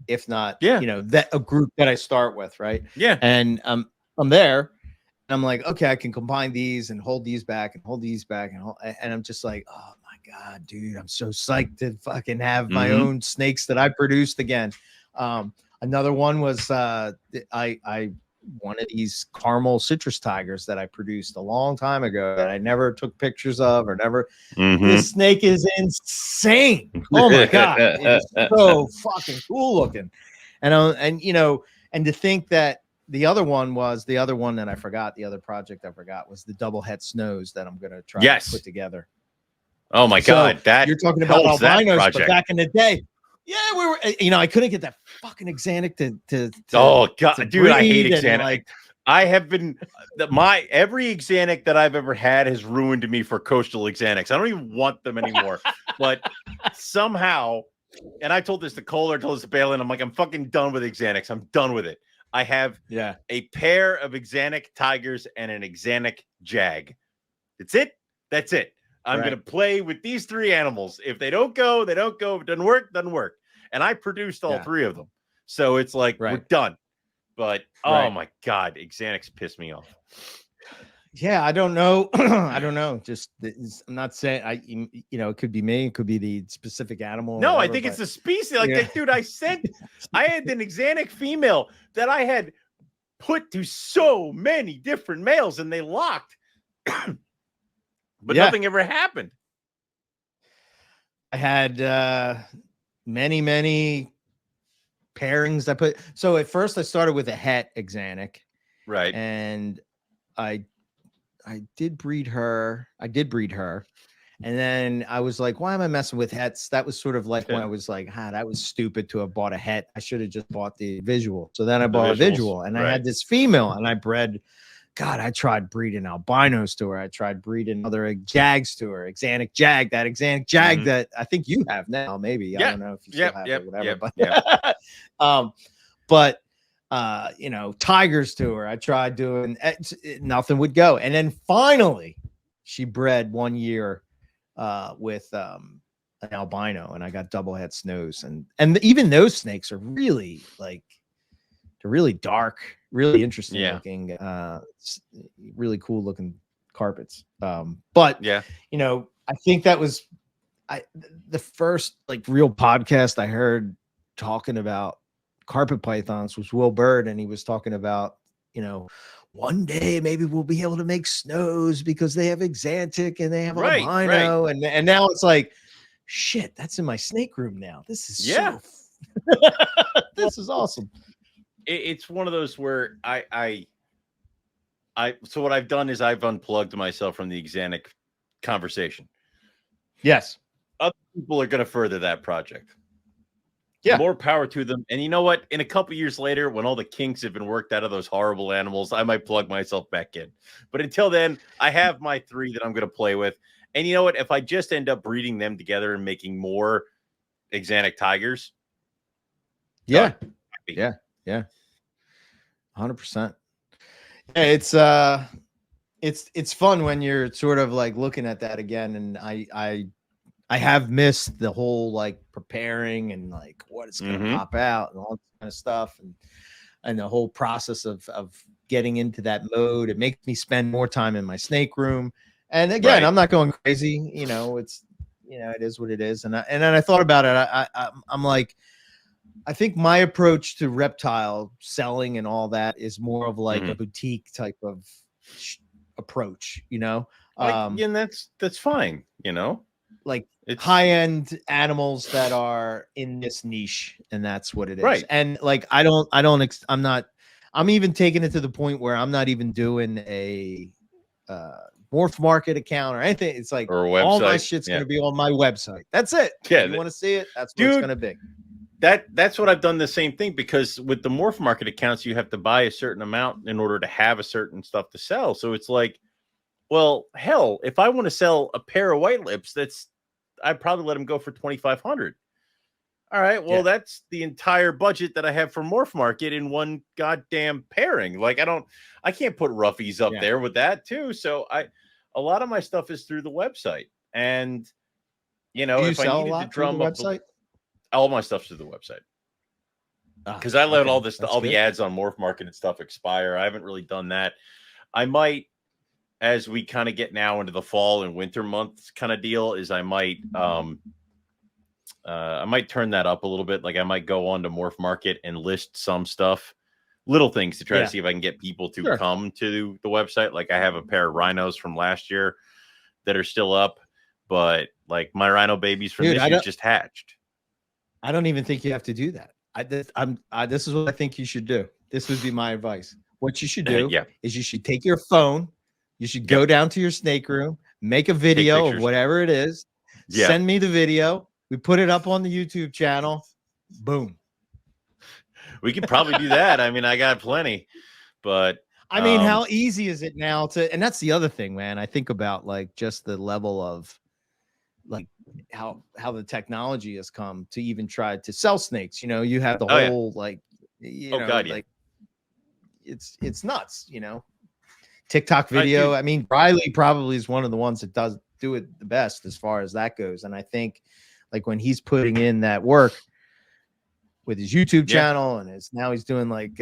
if not, you know, that a group that I start with, right? Yeah. And I'm there. I'm like, okay, I can combine these and hold these back and hold these back, and I'm just like, oh my god, dude, I'm so psyched to fucking have my own snakes that I produced again. Another one was I one of these caramel citrus tigers that I produced a long time ago that I never took pictures of or never. This snake is insane. Oh my god, it's so fucking cool looking, and you know, and to think that. The other one that I forgot, the other project I forgot was the double het snows that I'm going to try to put together. Oh my God. That you're talking about albinos, but back in the day, we were, you know, I couldn't get that fucking Exanic to oh God, dude, breed, I hate Exanic. Like, I have been every Exanic that I've ever had has ruined me for coastal Exanics. I don't even want them anymore, but somehow, and I told this to Kohler, I told this to Balin, I'm like, I'm fucking done with Exanics. I'm done with it. I have a pair of Exanic tigers and an Exanic jag. That's it. I'm going to play with these three animals. If they don't go, they don't go. If it doesn't work, doesn't work. And I produced all three of them. So it's like, we're done. But, oh my God, Exanics piss me off. Yeah, I don't know. I don't know. Just, I'm not saying you know, it could be me. It could be the specific animal. No, whatever, I think it's the species. Like, dude, I had an Exanic female that I had put to so many different males and they locked, but nothing ever happened. I had many pairings I put. So at first I started with a het Exanic. Right. And I did breed her. And then I was like, why am I messing with hets? That was sort of like when I was like, that was stupid to have bought a het. I should have just bought the visual. So then I bought a visual, and I had this female, and I bred. God, I tried breeding albinos to her. I tried breeding other jags to her. Exanic jag, that Exanic jag that I think you have now, maybe. I don't know if you still have it, whatever. But you know, tigers to her. I tried doing nothing would go. And then finally she bred 1 year with an albino, and I got double het snows. And even those snakes are really like, they're really dark, really interesting looking, really cool looking carpets. But you know, I think that was the first like real podcast I heard talking about carpet pythons was Will Bird, and he was talking about, you know, one day maybe we'll be able to make snows because they have Exantic and they have albino, and now it's like, shit, that's in my snake room now. This is this is awesome. It's one of those where so what I've done is I've unplugged myself from the Exanic conversation. Yes, other people are going to further that project. more power to them. And you know what? In a couple years later, when all the kinks have been worked out of those horrible animals, I might plug myself back in. But until then, I have my 3 that I'm going to play with. And you know what? If I just end up breeding them together and making more Axanthic tigers, yeah, 100%. Yeah, it's fun when you're sort of like looking at that again, and I have missed the whole like preparing and like what is going to pop out and all that kind of stuff, and the whole process of getting into that mode. It makes me spend more time in my snake room. And again, I'm not going crazy. It's it is what it is. And then I thought about it. I'm like, I think my approach to reptile selling and all that is more of like a boutique type of approach. and that's fine. Like it's high-end animals that are in this niche, and that's what it is. Right. And like I'm even taking it to the point where I'm not even doing a Morph Market account or anything. It's like all my shit's gonna be on my website. That's it. Yeah, you want to see it? That's what it's gonna be. That's what I've done the same thing, because with the Morph Market accounts, you have to buy a certain amount in order to have a certain stuff to sell. So it's like, well, hell, if I want to sell a pair of white lips, I'd probably let them go for $2,500. All right, well, that's the entire budget that I have for Morph Market in one goddamn pairing. Like, I can't put roughies up there with that too. So a lot of my stuff is through the website, and if I needed to drum up website, all my stuff's through the website, because I let all the ads on Morph Market and stuff expire. I haven't really done that. I might, as we kind of get now into the fall and winter months kind of deal, is I might turn that up a little bit. Like I might go on to Morph Market and list some stuff, little things to try to see if I can get people to come to the website. Like I have a pair of rhinos from last year that are still up, but like my rhino babies from this year just hatched. I don't even think you have to do that. This is what I think you should do. This would be my advice. What you should do is you should take your phone. You should go down to your snake room, make a video of whatever it is. Send me the video. We put it up on the YouTube channel. Boom. We could probably do that. I mean, I got plenty, but I mean, how easy is it now and that's the other thing, man. I think about like just the level of like how the technology has come to even try to sell snakes. You have the whole like, like it's nuts, TikTok video. I mean, Riley probably is one of the ones that does do it the best as far as that goes. And I think like when he's putting in that work with his YouTube channel and now he's doing like,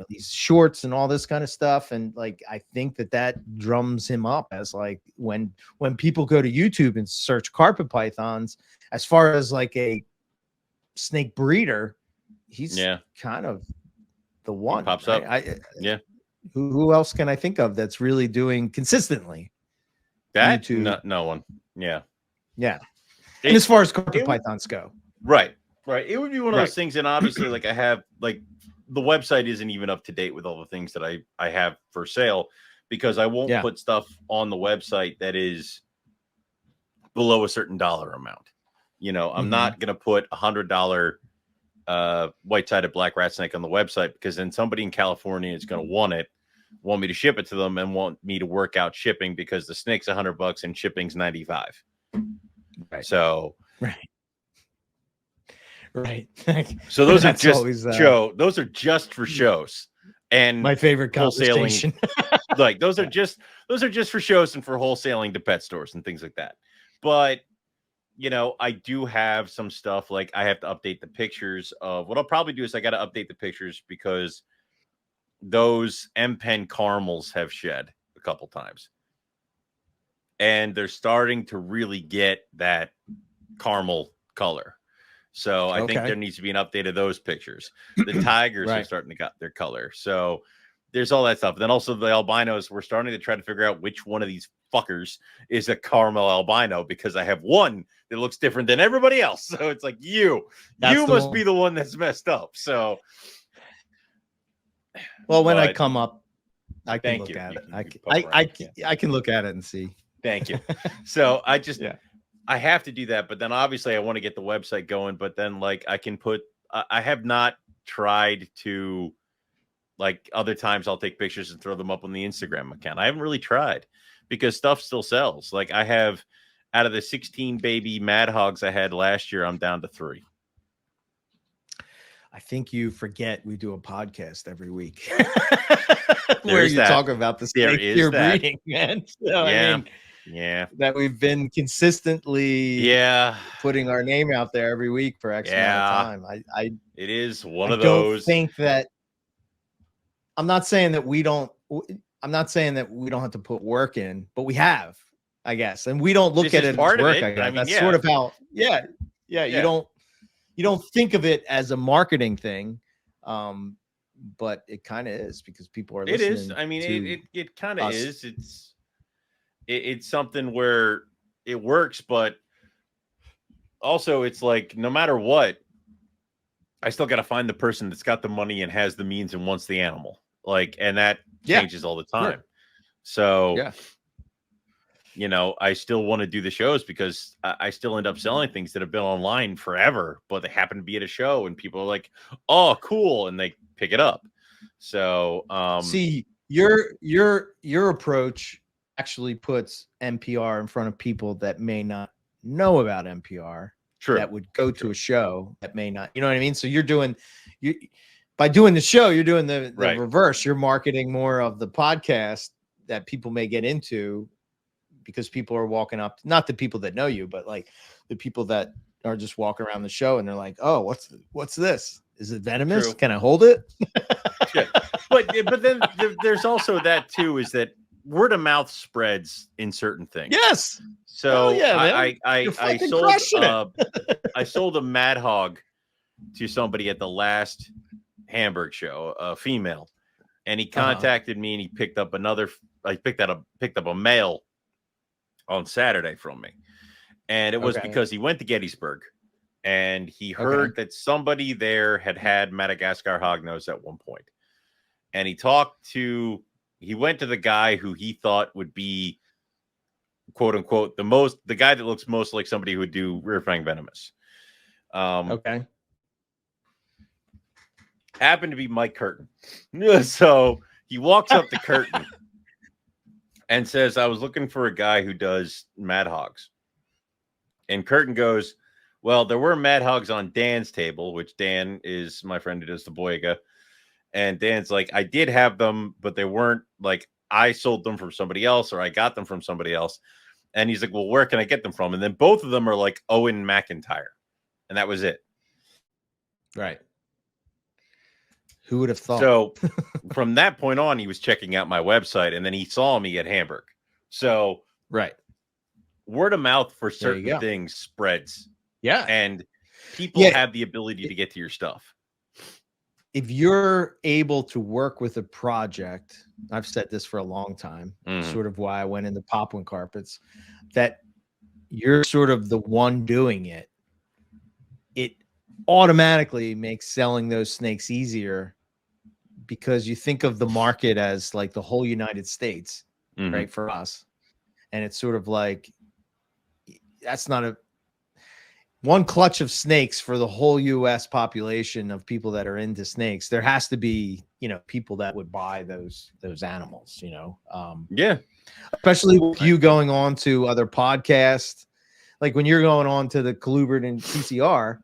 these shorts and all this kind of stuff. And like, I think that drums him up as like when people go to YouTube and search carpet pythons, as far as like a snake breeder, he's kind of the one. He pops up. Who else can I think of that's really doing consistently? That no one. Yeah. And as far as carpet pythons go, right. It would be one of those things, and obviously, like I have, like the website isn't even up to date with all the things that I have for sale, because I won't put stuff on the website that is below a certain dollar amount. I'm not gonna put $100 white-sided black rat snake on the website, because then somebody in California is going to want me to ship it to them and want me to work out shipping, because the snake's $100 and shipping's $95. Right. So right. So those are just those are just for shows. And my favorite conversation. Like those are just for shows and for wholesaling to pet stores and things like that. But I do have some stuff, like I have to update the pictures of what I'll probably do is I got to update the pictures, because those M-Pen caramels have shed a couple times. And they're starting to really get that caramel color. So I think there needs to be an update of those pictures. The tigers are starting to get their color. So there's all that stuff. Then also the albinos, we're starting to try to figure out which one of these fuckers is a caramel albino, because I have one that looks different than everybody else. So it's like you must be the one that's messed up. So well, when I come up, I can look at it. I can look at it and see. Thank you. So I I have to do that, but then obviously I want to get the website going, but then like I can put, I have not tried to, like other times I'll take pictures and throw them up on the Instagram account. I haven't really tried because stuff still sells. Like I have, out of the 16 baby Mad Hogs I had last year, I'm down to 3. I think you forget we do a podcast every week where you that. talk about the snake you're breeding, man. So, yeah. I mean, that we've been consistently putting our name out there every week for X amount of time. It is one of Don't those. think that I'm not saying that we don't have to put work in, but we have, I guess. And we don't look at it as work, I guess. I mean, that's sort of how, you don't think of it as a marketing thing. But it kind of is because people are listening. It is. I mean, it kind of is. It's something where it works, but also it's like no matter what, I still got to find the person that's got the money and has the means and wants the animal. Like, and that changes all the time. Sure. So, you know, I still want to do the shows because I still end up selling things that have been online forever, but they happen to be at a show and people are like, oh, cool. And they pick it up. So, see, your approach actually puts MPR in front of people that may not know about MPR. True. That would go to a show that may not, you know what I mean? So by doing the show, you're doing the reverse. You're marketing more of the podcast that people may get into because people are walking up, not the people that know you, but like the people that are just walking around the show and they're like, oh, what's this? Is it venomous? True. Can I hold it? But then there's also that too, is that word of mouth spreads in certain things. Yes. So I sold a Mad Hog to somebody at the last Hamburg show, a female, and he contacted me and he picked up picked up a male on Saturday from me. And it was because he went to Gettysburg and he heard that somebody there had Madagascar hognose at one point. And he went to the guy who he thought would be, quote unquote, the guy that looks most like somebody who would do rear fang venomous. Happened to be Mike Curtin. So he walks up to Curtin and says, I was looking for a guy who does Mad Hogs. And Curtin goes, well, there were Mad Hogs on Dan's table, which Dan is my friend who does the Boyega. And Dan's like, I did have them, but they weren't like, I sold them from somebody else or I got them from somebody else. And he's like, well, where can I get them from? And then both of them are like Owen McIntyre. And that was it. Right. Who would have thought? So from that point on, he was checking out my website and then he saw me at Hamburg. So word of mouth for certain things spreads. Yeah. And people have the ability to get to your stuff. If you're able to work with a project, I've said this for a long time, sort of why I went into Poplin carpets, that you're sort of the one doing it, it automatically makes selling those snakes easier because you think of the market as like the whole United States, right, for us. And it's sort of like, that's not one clutch of snakes for the whole US population of people that are into snakes. There has to be, people that would buy those animals, especially with you going on to other podcasts, like when you're going on to the Colubert and CCR,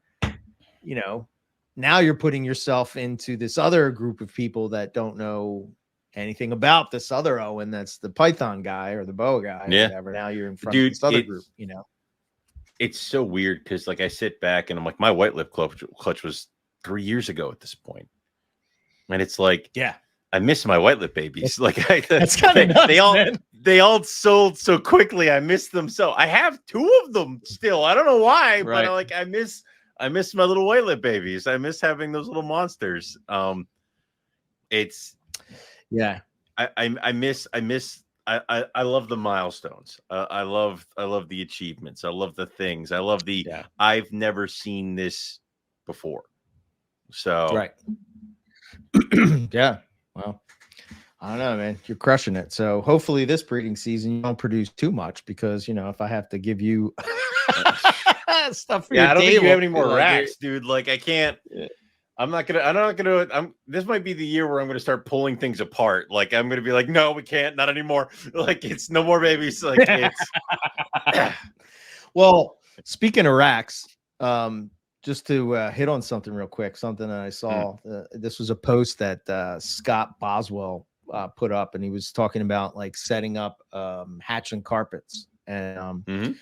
now you're putting yourself into this other group of people that don't know anything about this other Owen. That's the Python guy or the boa guy or whatever. Now you're in front of this other group, It's so weird because, like, I sit back and I'm like, my white lip clutch was 3 years ago at this point, and it's like, I miss my white lip babies. Like, that's kind of nuts, they all sold so quickly. I miss them so. I have 2 of them still. I don't know why, but I miss my little white lip babies. I miss having those little monsters. I love the milestones. I love the achievements. I love the things. I love the I've never seen this before. So yeah. Well, I don't know, man. You're crushing it. So hopefully this breeding season you don't produce too much because if I have to give you stuff for your I don't think table, you have any more like, racks, dude. Like I can't. Yeah. I'm not gonna. This might be the year where I'm gonna start pulling things apart. Like I'm gonna be like, no, we can't, not anymore. Like it's no more babies. Like it's. Well, speaking of racks, just to hit on something real quick, something that I saw. This was a post that Scott Boswell put up, and he was talking about like setting up hatchling carpets. And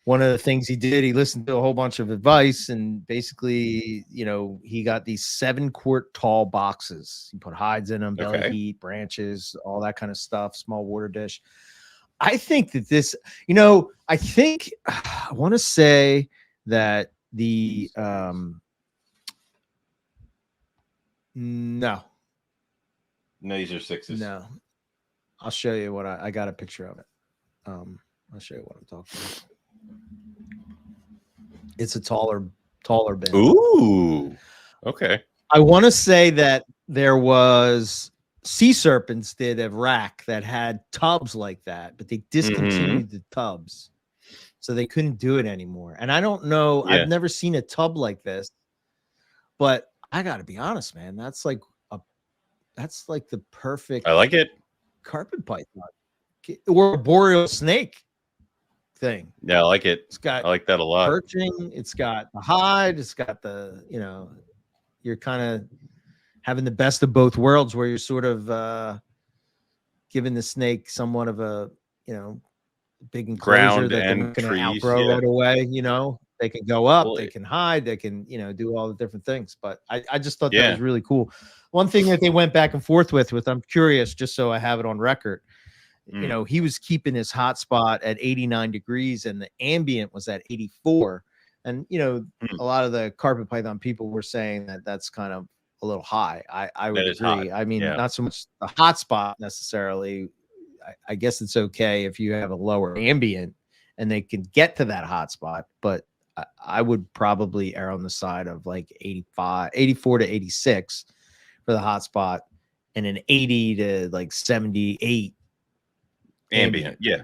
one of the things he did, he listened to a whole bunch of advice, and basically, he got these 7-quart tall boxes. He put hides in them, belly heat, branches, all that kind of stuff, small water dish. I think that this, I want to say that the no, these are 6s. No, I'll show you what I got a picture of it. I'll show you what I'm talking about. It's a taller bin. Ooh, okay. I want to say that there was Sea Serpents did a rack that had tubs like that, but they discontinued the tubs, so they couldn't do it anymore. And I don't know. Yeah. I've never seen a tub like this, but I got to be honest, man. That's like the perfect. I like it. Carpet python or a boreal snake thing. Yeah, I like it. I like that a lot. Perching. It's got the hide. It's got the you're kind of having the best of both worlds, where you're sort of giving the snake somewhat of a big enclosure that they're not going to outgrow right away. They can go up, they can hide, they can do all the different things. But I just thought that was really cool. One thing that they went back and forth with I'm curious, just so I have it on record. He was keeping his hot spot at 89 degrees and the ambient was at 84. And, a lot of the carpet python people were saying that that's kind of a little high. I would agree. I mean, not so much the hot spot necessarily. I guess it's okay if you have a lower ambient and they can get to that hot spot, but I would probably err on the side of like 84 to 86 for the hot spot and an 80 to like 78 ambient. Yeah.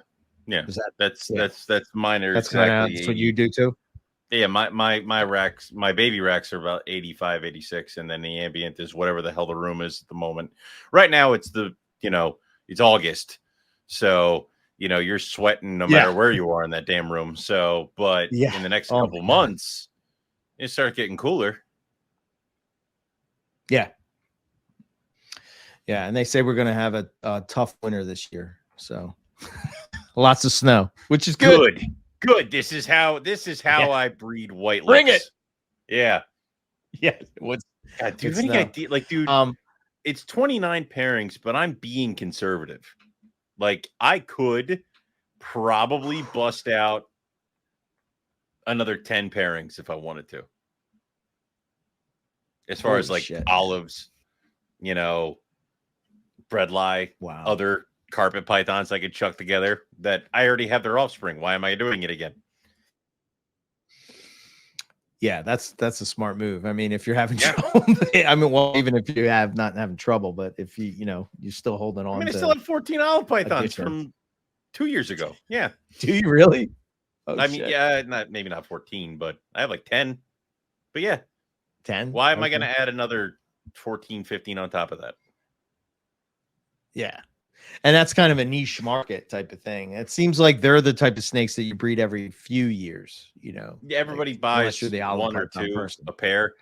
That's minor. That's exactly that's what you do too. Yeah, my racks, my baby racks are about 85, 86, and then the ambient is whatever the hell the room is at the moment. Right now it's it's August. So, you're sweating no matter where you are in that damn room. So, but in the next couple months, it starts getting cooler. Yeah. Yeah, and they say we're going to have a tough winter this year. So, lots of snow, which is good. Good. This is how I breed white lips. Bring it. Yeah. Yeah. God, do you have any idea? Like, dude, it's 29 pairings, but I'm being conservative. Like, I could probably bust out another 10 pairings if I wanted to. As far as like olives, breadlie, other carpet pythons I could chuck together that I already have their offspring. Why am I doing it again? Yeah, that's a smart move. I mean, if you're having trouble, even if you have not having trouble, but if you're still holding on. I still have 14 olive pythons from 2 years ago. Yeah. Do you really? Oh, mean, maybe not 14, but I have like 10. But yeah. 10. Why am I going to add another 14, 15 on top of that? Yeah. And that's kind of a niche market type of thing. It seems like they're the type of snakes that you breed every few years, Yeah, everybody buys the one or two a pair.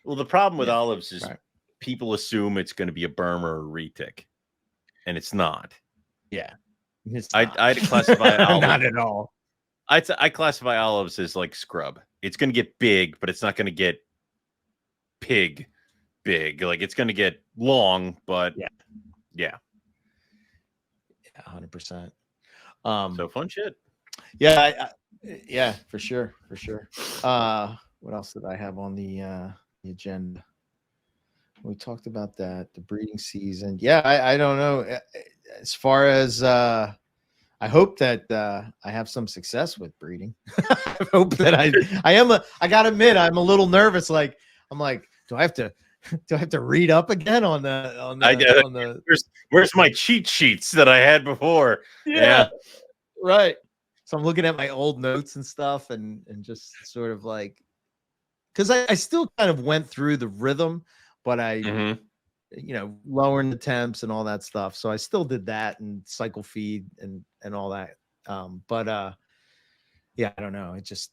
Well, the problem with olives is people assume it's going to be a Burma or a retic, and it's not. Yeah. I'd classify olives. Not at all. I classify olives as like scrub. It's going to get big, but it's not going to get big. Like it's going to get long, but yeah. 100%. So fun shit. Yeah, for sure. What else did I have on the agenda? We talked about that, the breeding season. Yeah, I don't know. As far as I hope that I have some success with breeding. I hope that I gotta admit, I'm a little nervous. I'm like, do I have to Do I have to read up again on the where's my cheat sheets that I had before? Yeah. Right. So I'm looking at my old notes and stuff and just sort of like, because I still kind of went through the rhythm, but I lowering the temps and all that stuff. So I still did that and cycle feed and all that. Yeah, I don't know. It just,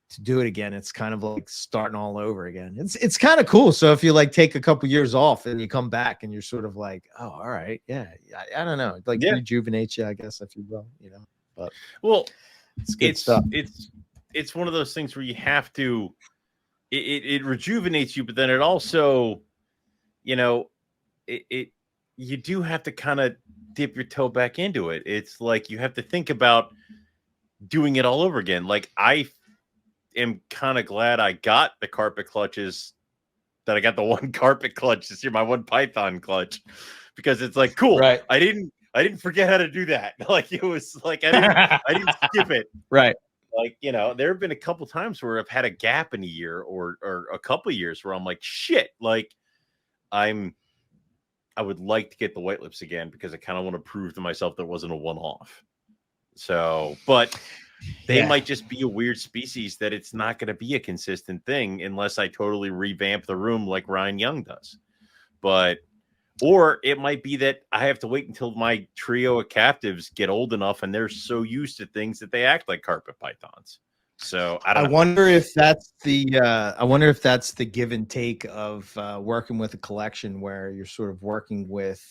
to do it again, it's kind of like starting all over again. It's kind of cool. So if you like take a couple years off and you come back and you're sort of like, oh, all right, yeah, I don't know, like rejuvenates you, I guess, if you will, But well, it's good stuff. It's one of those things where you have to. It rejuvenates you, but then it also, you do have to kind of dip your toe back into it. It's like you have to think about doing it all over again. Like I am kind of glad I got the carpet clutches, that I got the one carpet clutch this year, my one Python clutch, because it's like, cool. Right. I didn't forget how to do that. Like it was like, I didn't skip it. Right. Like, there have been a couple times where I've had a gap in a year or a couple of years where I'm like, shit, like I would like to get the white lips again because I kind of want to prove to myself that it wasn't a one-off. So, but they might just be a weird species that it's not going to be a consistent thing unless I totally revamp the room like Ryan Young does. Or it might be that I have to wait until my trio of captives get old enough and they're so used to things that they act like carpet pythons. So I wonder if that's the give and take of working with a collection where you're sort of working with,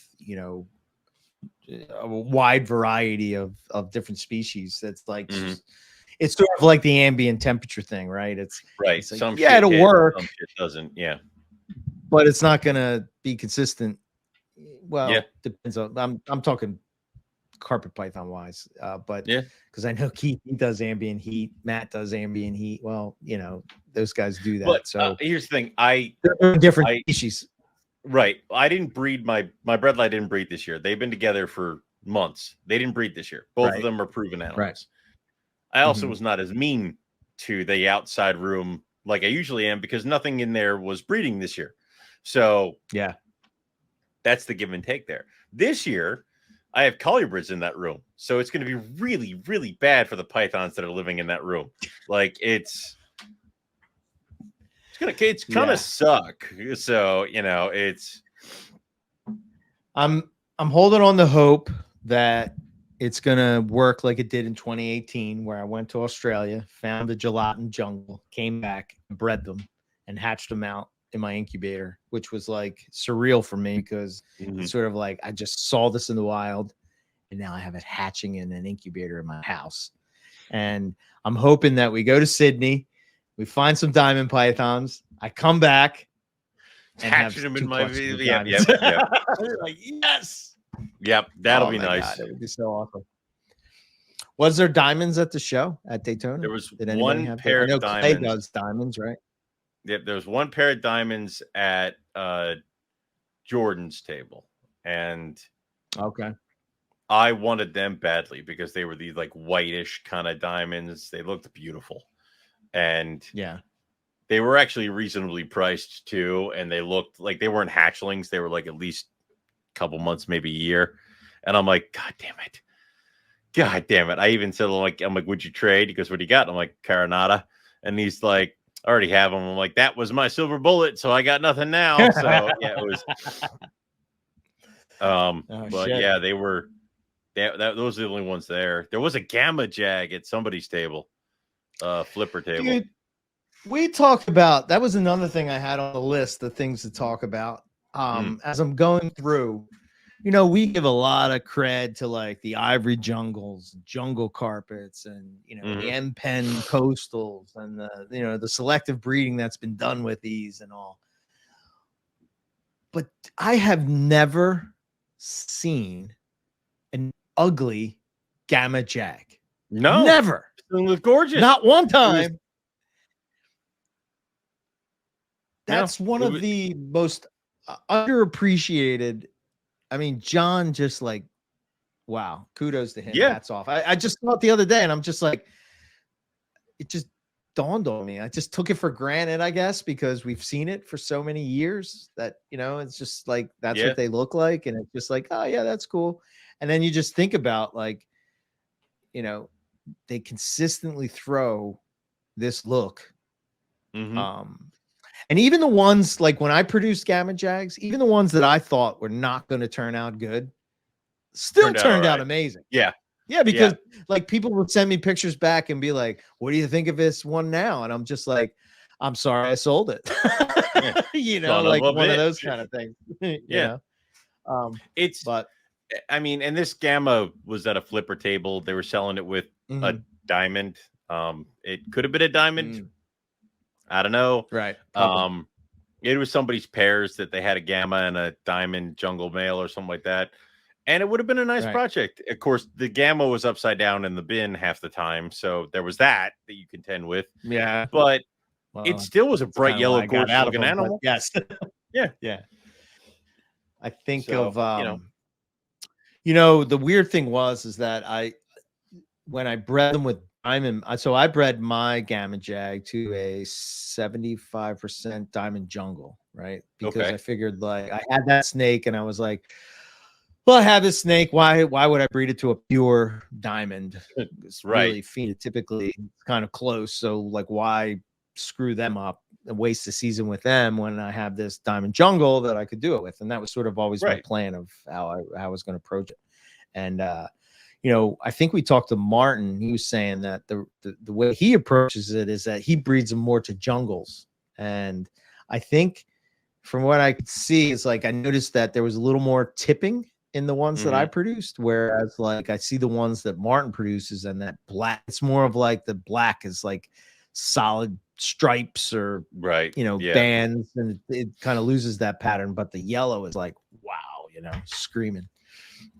a wide variety of different species. That's like, it's sort of like the ambient temperature thing, right? It's right. It's like, some it'll work. Some shit doesn't. Yeah. But it's not going to be consistent. Well, depends on, I'm talking carpet python wise, but because I know Keith, he does ambient heat, Matt does ambient heat. Well, those guys do that. But, so here's the thing, they're different species. Right. I didn't breed my bredli didn't breed this year. They've been together for months. They didn't breed this year. Both of them are proven animals. Right. I also was not as mean to the outside room like I usually am because nothing in there was breeding this year. So that's the give and take there. This year, I have colubrids in that room. So it's going to be really, really bad for the pythons that are living in that room. Like it's kind of suck. So, it's I'm holding on to hope that it's going to work like it did in 2018, where I went to Australia, found a gelatin jungle, came back, bred them, and hatched them out in my incubator, which was like surreal for me because it's sort of like I just saw this in the wild and now I have it hatching in an incubator in my house. And I'm hoping that we go to Sydney, we find some diamond pythons, I come back and hatching them in my video. Yep. Like, yes. Yep, that'll be nice. God, it would be so awesome. Was there diamonds at the show at Daytona? There was one pair of diamonds. Clay does diamonds, right? Yep, there was one pair of diamonds at Jordan's table, and I wanted them badly because they were these like whitish kind of diamonds. They looked beautiful, and they were actually reasonably priced too. And they looked like they weren't hatchlings; they were like at least a couple months, maybe a year. And I'm like, God damn it! I even said I'm like, would you trade? He goes, what do you got? And I'm like, Carinata, and he's like, I already have them. I'm like, that was my silver bullet, so I got nothing now. So yeah, it was. But shit. Yeah, they were. Those are the only ones there. There was a gamma jag at somebody's table, flipper table. Dude, we talked about that. Was another thing I had on the list of things to talk about. As I'm going through, we give a lot of cred to like the ivory jungles, jungle carpets, and the M-Pen coastals, and the selective breeding that's been done with these and all. But I have never seen an ugly gamma jag. No, never. It was gorgeous. Not one time. That's one of the most underappreciated. I mean, John just like, wow, kudos to him. Hats off. I just saw it the other day and I'm just like, it just dawned on me. I just took it for granted, I guess, because we've seen it for so many years that, it's just like, that's what they look like. And it's just like, oh yeah, that's cool. And then you just think about like, they consistently throw this look. And even the ones like when I produced Gamma Jags, even the ones that I thought were not going to turn out good, still turned out amazing. Yeah. Yeah, because like people would send me pictures back and be like, "What do you think of this one now?" And I'm just like, "I'm sorry, I sold it." Like one of those kind of things. But I mean, and this Gamma was at a flipper table. They were selling it with a diamond. It could have been a diamond. I don't know. Right. It was somebody's pairs that they had a Gamma and a diamond jungle male or something like that. And it would have been a nice project. Of course, the Gamma was upside down in the bin half the time. So there was that you contend with. Yeah. But it still was a bright yellow, gorgeous looking animal. Yes. Yeah. I think of, the weird thing is that when I bred them with diamond, so I bred my Gamma Jag to a 75% diamond jungle, right? Because I figured like I had that snake and I was like, well, I have this snake. Why would I breed it to a pure diamond? It's really phenotypically kind of close. So like, why screw them up and waste the season with them when I have this diamond jungle that I could do it with? And that was sort of always my plan of how I was going to approach it. And, I think we talked to Martin. He was saying that the way he approaches it is that he breeds them more to jungles. And I think from what I could see, it's like I noticed that there was a little more tipping in the ones that I produced, whereas like I see the ones that Martin produces and that black, it's more of like the black is like solid stripes or bands, and it kind of loses that pattern, but the yellow is like wow, screaming.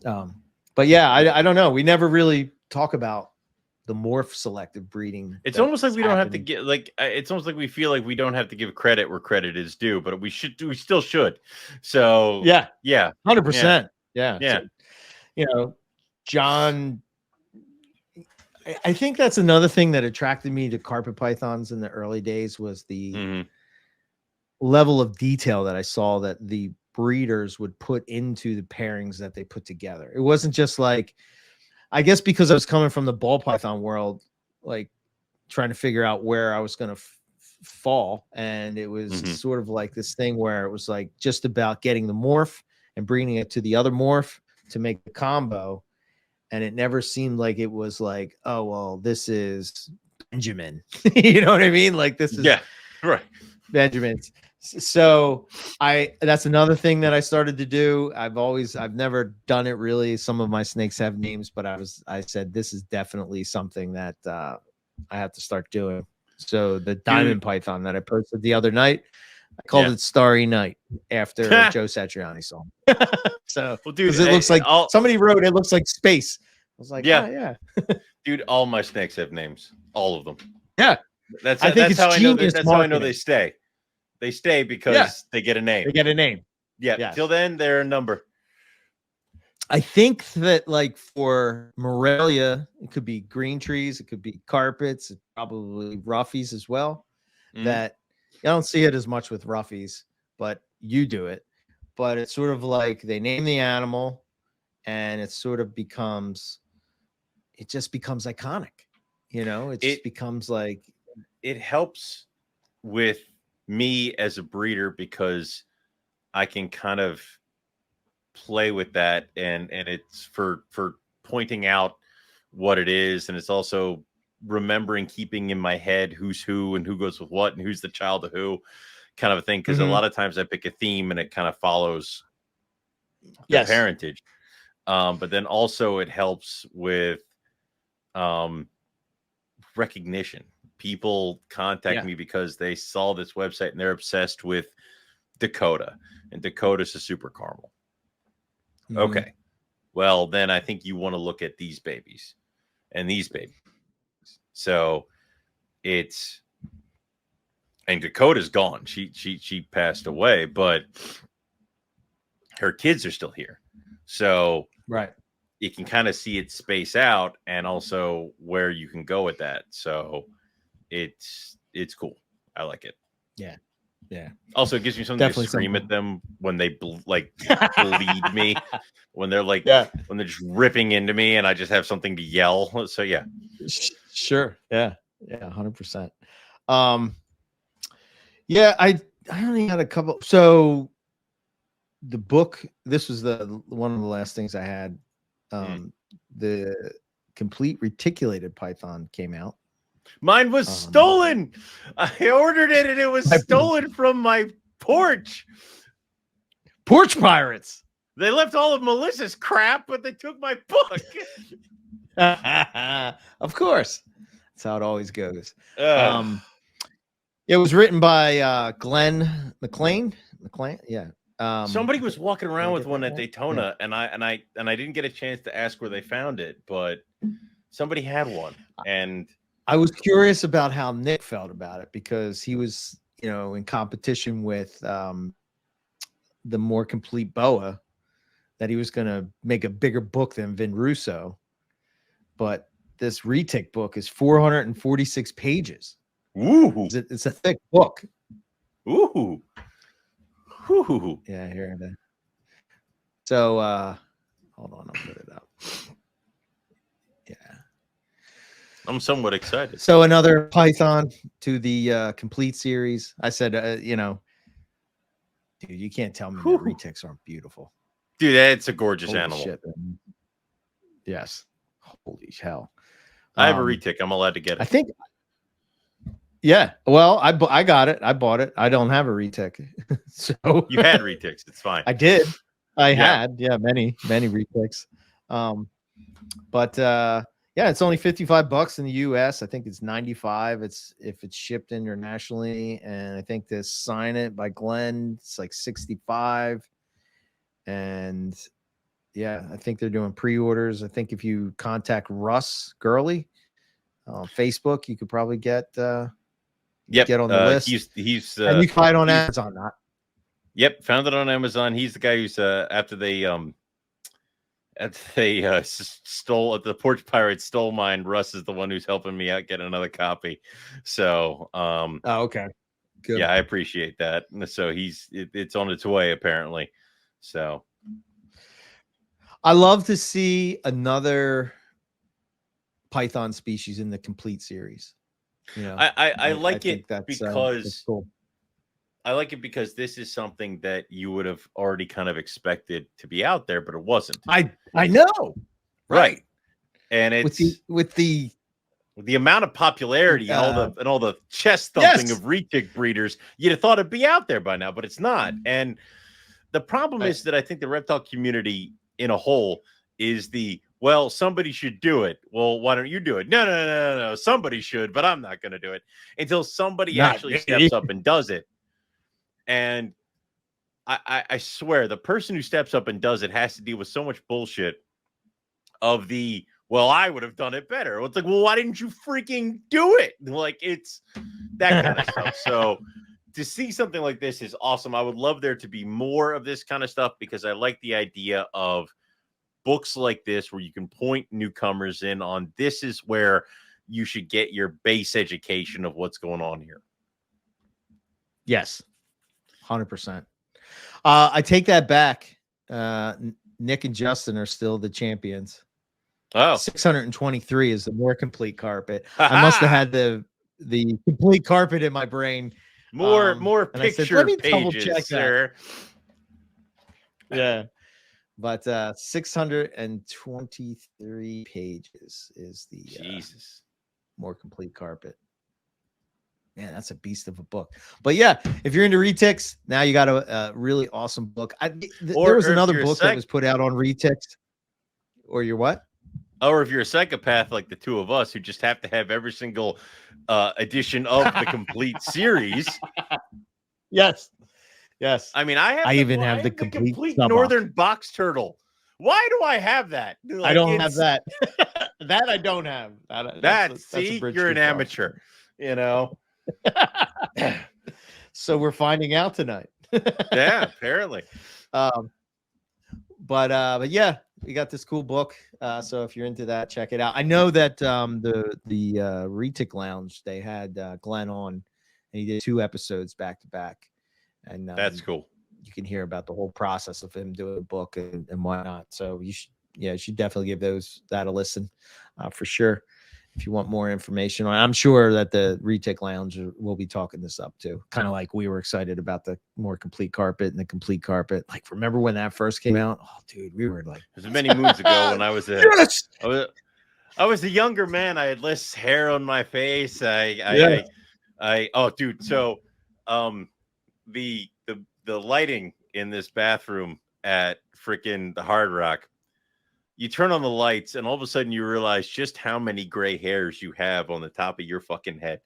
But yeah, I don't know, we never really talk about the morph selective breeding. It's almost like we don't have to get like, it's almost like we feel like we don't have to give credit where credit is due, but we still should. So yeah 100%. Yeah. So, John, I think that's another thing that attracted me to carpet pythons in the early days was the level of detail that I saw that the breeders would put into the pairings that they put together. It wasn't just like, I guess because I was coming from the ball python world, like trying to figure out where I was going to fall. And it was sort of like this thing where it was like just about getting the morph and bringing it to the other morph to make the combo. And it never seemed like it was like, oh, well, this is Benjamin. You know what I mean? Like this is Benjamin's. So that's another thing that I started to do. I've never done it really. Some of my snakes have names, but I said, this is definitely something that I have to start doing. So the diamond python that I posted the other night, I called it Starry Night after Joe Satriani song. So, because it looks like somebody wrote, it looks like space. I was like, yeah. Dude, all my snakes have names, all of them. Yeah, that's how I know. That's how I know they stay. They stay because they get a name. They get a name. Yeah. Yes. Till then, they're a number. I think that like for Morelia, it could be green trees, it could be carpets, probably roughies as well. That I don't see it as much with roughies, but you do it. But it's sort of like they name the animal and it sort of becomes, it just becomes iconic. It just becomes like, it helps with me as a breeder because I can kind of play with that and it's for pointing out what it is, and it's also remembering, keeping in my head who's who and who goes with what and who's the child of who, kind of a thing, because a lot of times I pick a theme and it kind of follows the parentage, but then also it helps with recognition. People contact me because they saw this website and they're obsessed with Dakota, and Dakota's a super caramel. Okay, well then I think you want to look at these babies and these babies. So it's, and Dakota's gone. She passed away, but her kids are still here. So you can kind of see it space out and also where you can go with that. So it's cool. I like it. Yeah. Yeah. Also, it gives me something Definitely to scream something. at them when they bleed me, when they're like, when they're just ripping into me, and I just have something to yell. So yeah, sure, yeah, 100%. Yeah, I only had a couple. So the book, this was one of the last things I had. The complete reticulated python came out. Mine was stolen. I ordered it and it was stolen from my porch. Porch pirates. They left all of Melissa's crap, but they took my book. Of course. That's how it always goes. It was written by Glenn McLean. Yeah. Somebody was walking around with one at Daytona, and I didn't get a chance to ask where they found it, but somebody had one. And I was curious about how Nick felt about it, because he was, in competition with the more complete BOA, that he was going to make a bigger book than Vin Russo. But this retic book is 446 pages. Ooh. It's a thick book. Ooh. Ooh. Yeah, here it is. So hold on, I'll put it up. Yeah. I'm somewhat excited. So another Python to the complete series. I said, dude, you can't tell me that retics aren't beautiful. Dude, it's a gorgeous Holy animal. Shit, yes. Holy hell. I have a retic. I'm allowed to get it. I think. Yeah. Well, I got it. I bought it. I don't have a retic. So you had retics. It's fine. I did. I had many retics. But yeah, it's only $55 in the US. I think it's 95. If it's shipped internationally, and I think to sign it by Glenn, it's like 65. And yeah, I think they're doing pre-orders. I think if you contact Russ Gurley on Facebook, you could probably get on the list. He's and you can find it on Amazon. Yep, found it on Amazon. He's the guy who's after they stole the Porch Pirates stole mine. Russ is the one who's helping me out get another copy. So okay, good. Yeah, I appreciate that. So it's on its way apparently. So I love to see another Python species in the complete series. I like it because that's cool. I like it because this is something that you would have already kind of expected to be out there, but it wasn't. I know, right? And it's with the amount of popularity and all the chest thumping of retic breeders, you'd have thought it'd be out there by now, but it's not. And the problem is that I think the reptile community in a whole is well, somebody should do it. Well, why don't you do it? No. Somebody should, but I'm not going to do it until somebody actually steps up and does it. And I swear, the person who steps up and does it has to deal with so much bullshit of well, I would have done it better. It's like, well, why didn't you freaking do it? Like, it's that kind of stuff. So to see something like this is awesome. I would love there to be more of this kind of stuff, because I like the idea of books like this where you can point newcomers in on this is where you should get your base education of what's going on here. Yes, 100%. I take that back. Nick and Justin are still the champions. Oh, 623 is the more complete carpet. I must have had the complete carpet in my brain. More picture said, let me pages, sir. Yeah. But 623 pages is the Jesus more complete carpet. Man, that's a beast of a book. But yeah, if you're into retics, now you got a really awesome book. There was another book that was put out on retics. Or you're what? Or if you're a psychopath like the two of us who just have to have every single edition of the complete series. Yes. I mean, I even have the complete northern box turtle. Why do I have that? Like, I don't have that. That I don't have. That's you're an amateur, So we're finding out tonight. Yeah, apparently. But yeah, we got this cool book. So if you're into that, check it out. I know that the Retic Lounge, they had Glenn on, and he did 2 episodes back to back, and That's cool. You can hear about the whole process of him doing a book and whatnot. So you should definitely give that a listen for sure. If you want more information on, I'm sure that the Retic Lounge will be talking this up too. Kind of like we were excited about the more complete carpet and the complete carpet. Like, remember when that first came out? Oh, dude, we were like, it was many moons ago when I was yes! I was a younger man. I had less hair on my face. Oh, dude. So, the lighting in this bathroom at freaking the Hard Rock. You turn on the lights and all of a sudden you realize just how many gray hairs you have on the top of your fucking head.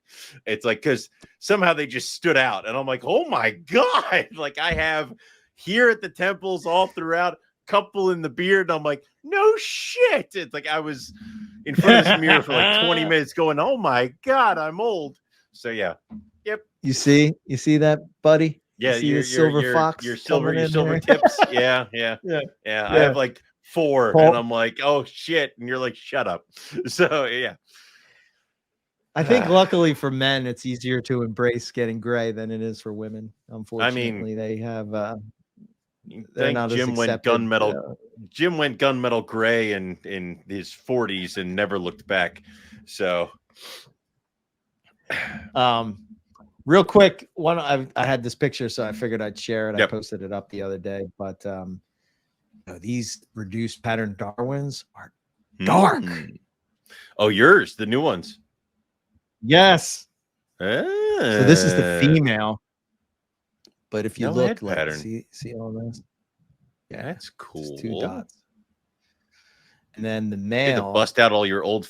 It's like, because somehow they just stood out. And I'm like, oh my God. Like, I have here at the temples all throughout, couple in the beard. And I'm like, no shit. It's like I was in front of this mirror for like 20 minutes going, oh my God, I'm old. So yeah. Yep. You see that, buddy? Yeah, your silver fox. Your silver tips. Yeah. I have like 4, and I'm like, oh shit, and you're like, shut up. So yeah, I think luckily for men, it's easier to embrace getting gray than it is for women. Unfortunately, they have. They're not Jim as went gunmetal. Jim went gunmetal gray in his 40s and never looked back. So, real quick, I had this picture, so I figured I'd share it. Yep. I posted it up the other day, but these reduced pattern Darwins are dark. Oh, yours, the new ones. Yes. So this is the female. But if you look, like, see all this? Yeah, that's cool. 2 dots. And then the male. You have to bust out all your old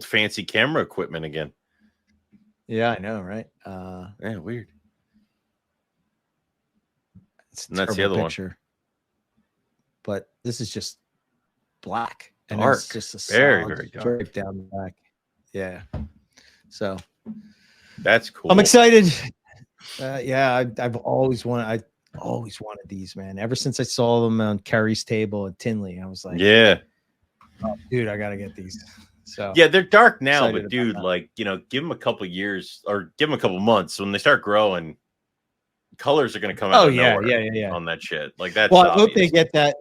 fancy camera equipment again. Yeah, I know, right? Yeah, weird. And that's the other picture. One. But this is just black. And dark. It's just a very dark straight down the back. Yeah. So that's cool. I'm excited. I've always wanted these, man. Ever since I saw them on Kerry's table at Tinley, I was like, yeah, oh, dude, I gotta get these. So yeah, they're dark now, but dude, like, give them a couple years or give them a couple months. When they start growing, colors are gonna come out. Oh of yeah, nowhere yeah. On that shit, like that's. Well, I hope they get that.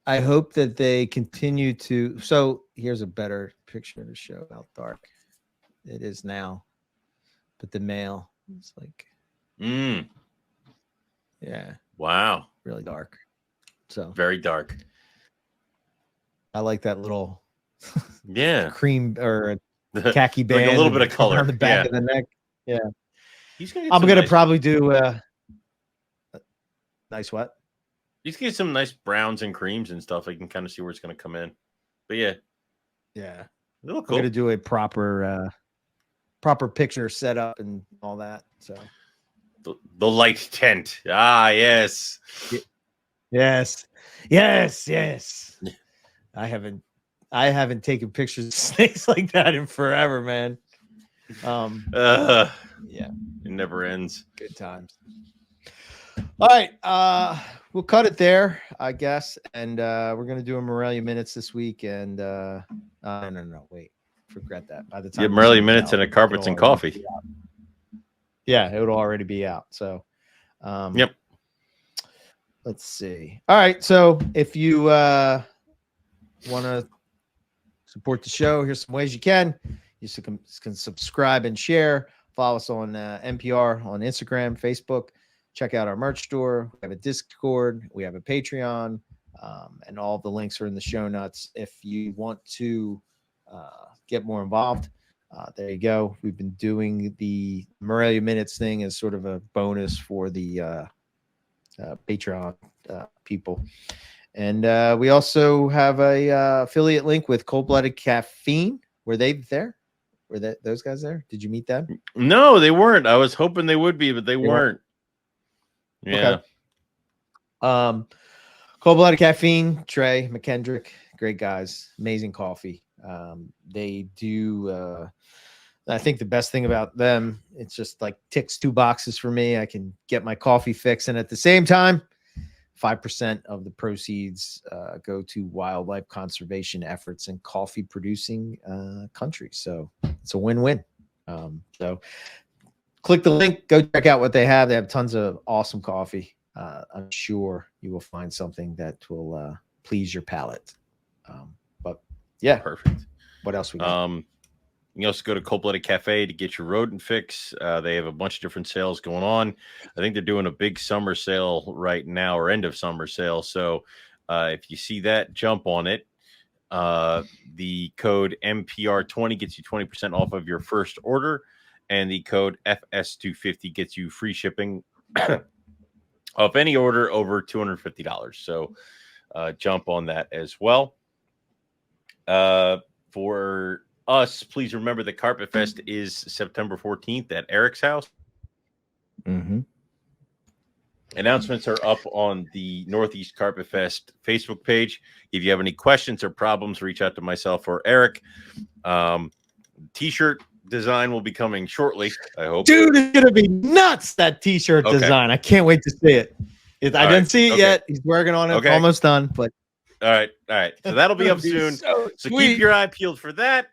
I hope that they continue to. So here's a better picture to show how dark it is now, but the male is like, yeah, wow, really dark. So very dark. I like that little, cream or khaki band, like a little bit of color on the back of the neck. Yeah, I'm gonna probably do nice what. You can get some nice browns and creams and stuff. I can kind of see where it's going to come in. But yeah. A little cool. I'm going to do a proper picture setup and all that. So the light tent. Ah, yes. Yes. I haven't taken pictures of snakes like that in forever, man. Yeah. It never ends. Good times. All right, we'll cut it there, I guess, and we're gonna do a Morelia Minutes this week. And no, wait, forget that. By the time Morelia Minutes and a carpets and coffee. Yeah, it would already be out. So, yep. Let's see. All right, so if you want to support the show, here's some ways you can. You can subscribe and share. Follow us on MPR on Instagram, Facebook. Check out our merch store. We have a Discord. We have a Patreon. And all of the links are in the show notes. If you want to get more involved, there you go. We've been doing the Morelia Minutes thing as sort of a bonus for the Patreon people. And we also have a affiliate link with Cold-Blooded Caffeine. Were they there? Were those guys there? Did you meet them? No, they weren't. I was hoping they would be, but they weren't. Yeah. Okay. Cold-Blooded Caffeine, Trey, McKendrick, great guys, amazing coffee. They do. I think the best thing about them, it's just like ticks 2 boxes for me. I can get my coffee fix, and at the same time, 5% of the proceeds go to wildlife conservation efforts in coffee producing countries. So it's a win-win. So click the link, go check out what they have. They have tons of awesome coffee. I'm sure you will find something that will please your palate. But yeah, perfect. What else we got? You can also go to Cold Blooded Cafe to get your rodent fix. They have a bunch of different sales going on. I think they're doing a big summer sale right now, or end of summer sale. So if you see that, jump on it. The code MPR20 gets you 20% off of your first order, and the code FS250 gets you free shipping of any order over $250. So jump on that as well. For us, please remember the Carpet Fest is September 14th at Eric's house. Mm-hmm. Announcements are up on the Northeast Carpet Fest Facebook page. If you have any questions or problems, reach out to myself or Eric. T-shirt design will be coming shortly, I hope. Dude, it's gonna be nuts, that t-shirt design. I can't wait to see it. I didn't see it yet. He's working on it. Almost done, but all right. So that'll be up soon. So keep your eye peeled for that.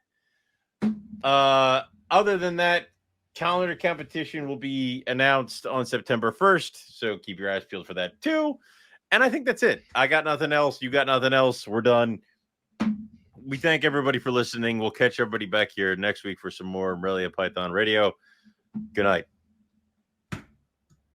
Other than that, calendar competition will be announced on September 1st. So keep your eyes peeled for that too. And I think that's it. I got nothing else. You got nothing else. We're done. We thank everybody for listening. We'll catch everybody back here next week for some more Morelia Python Radio. Good night.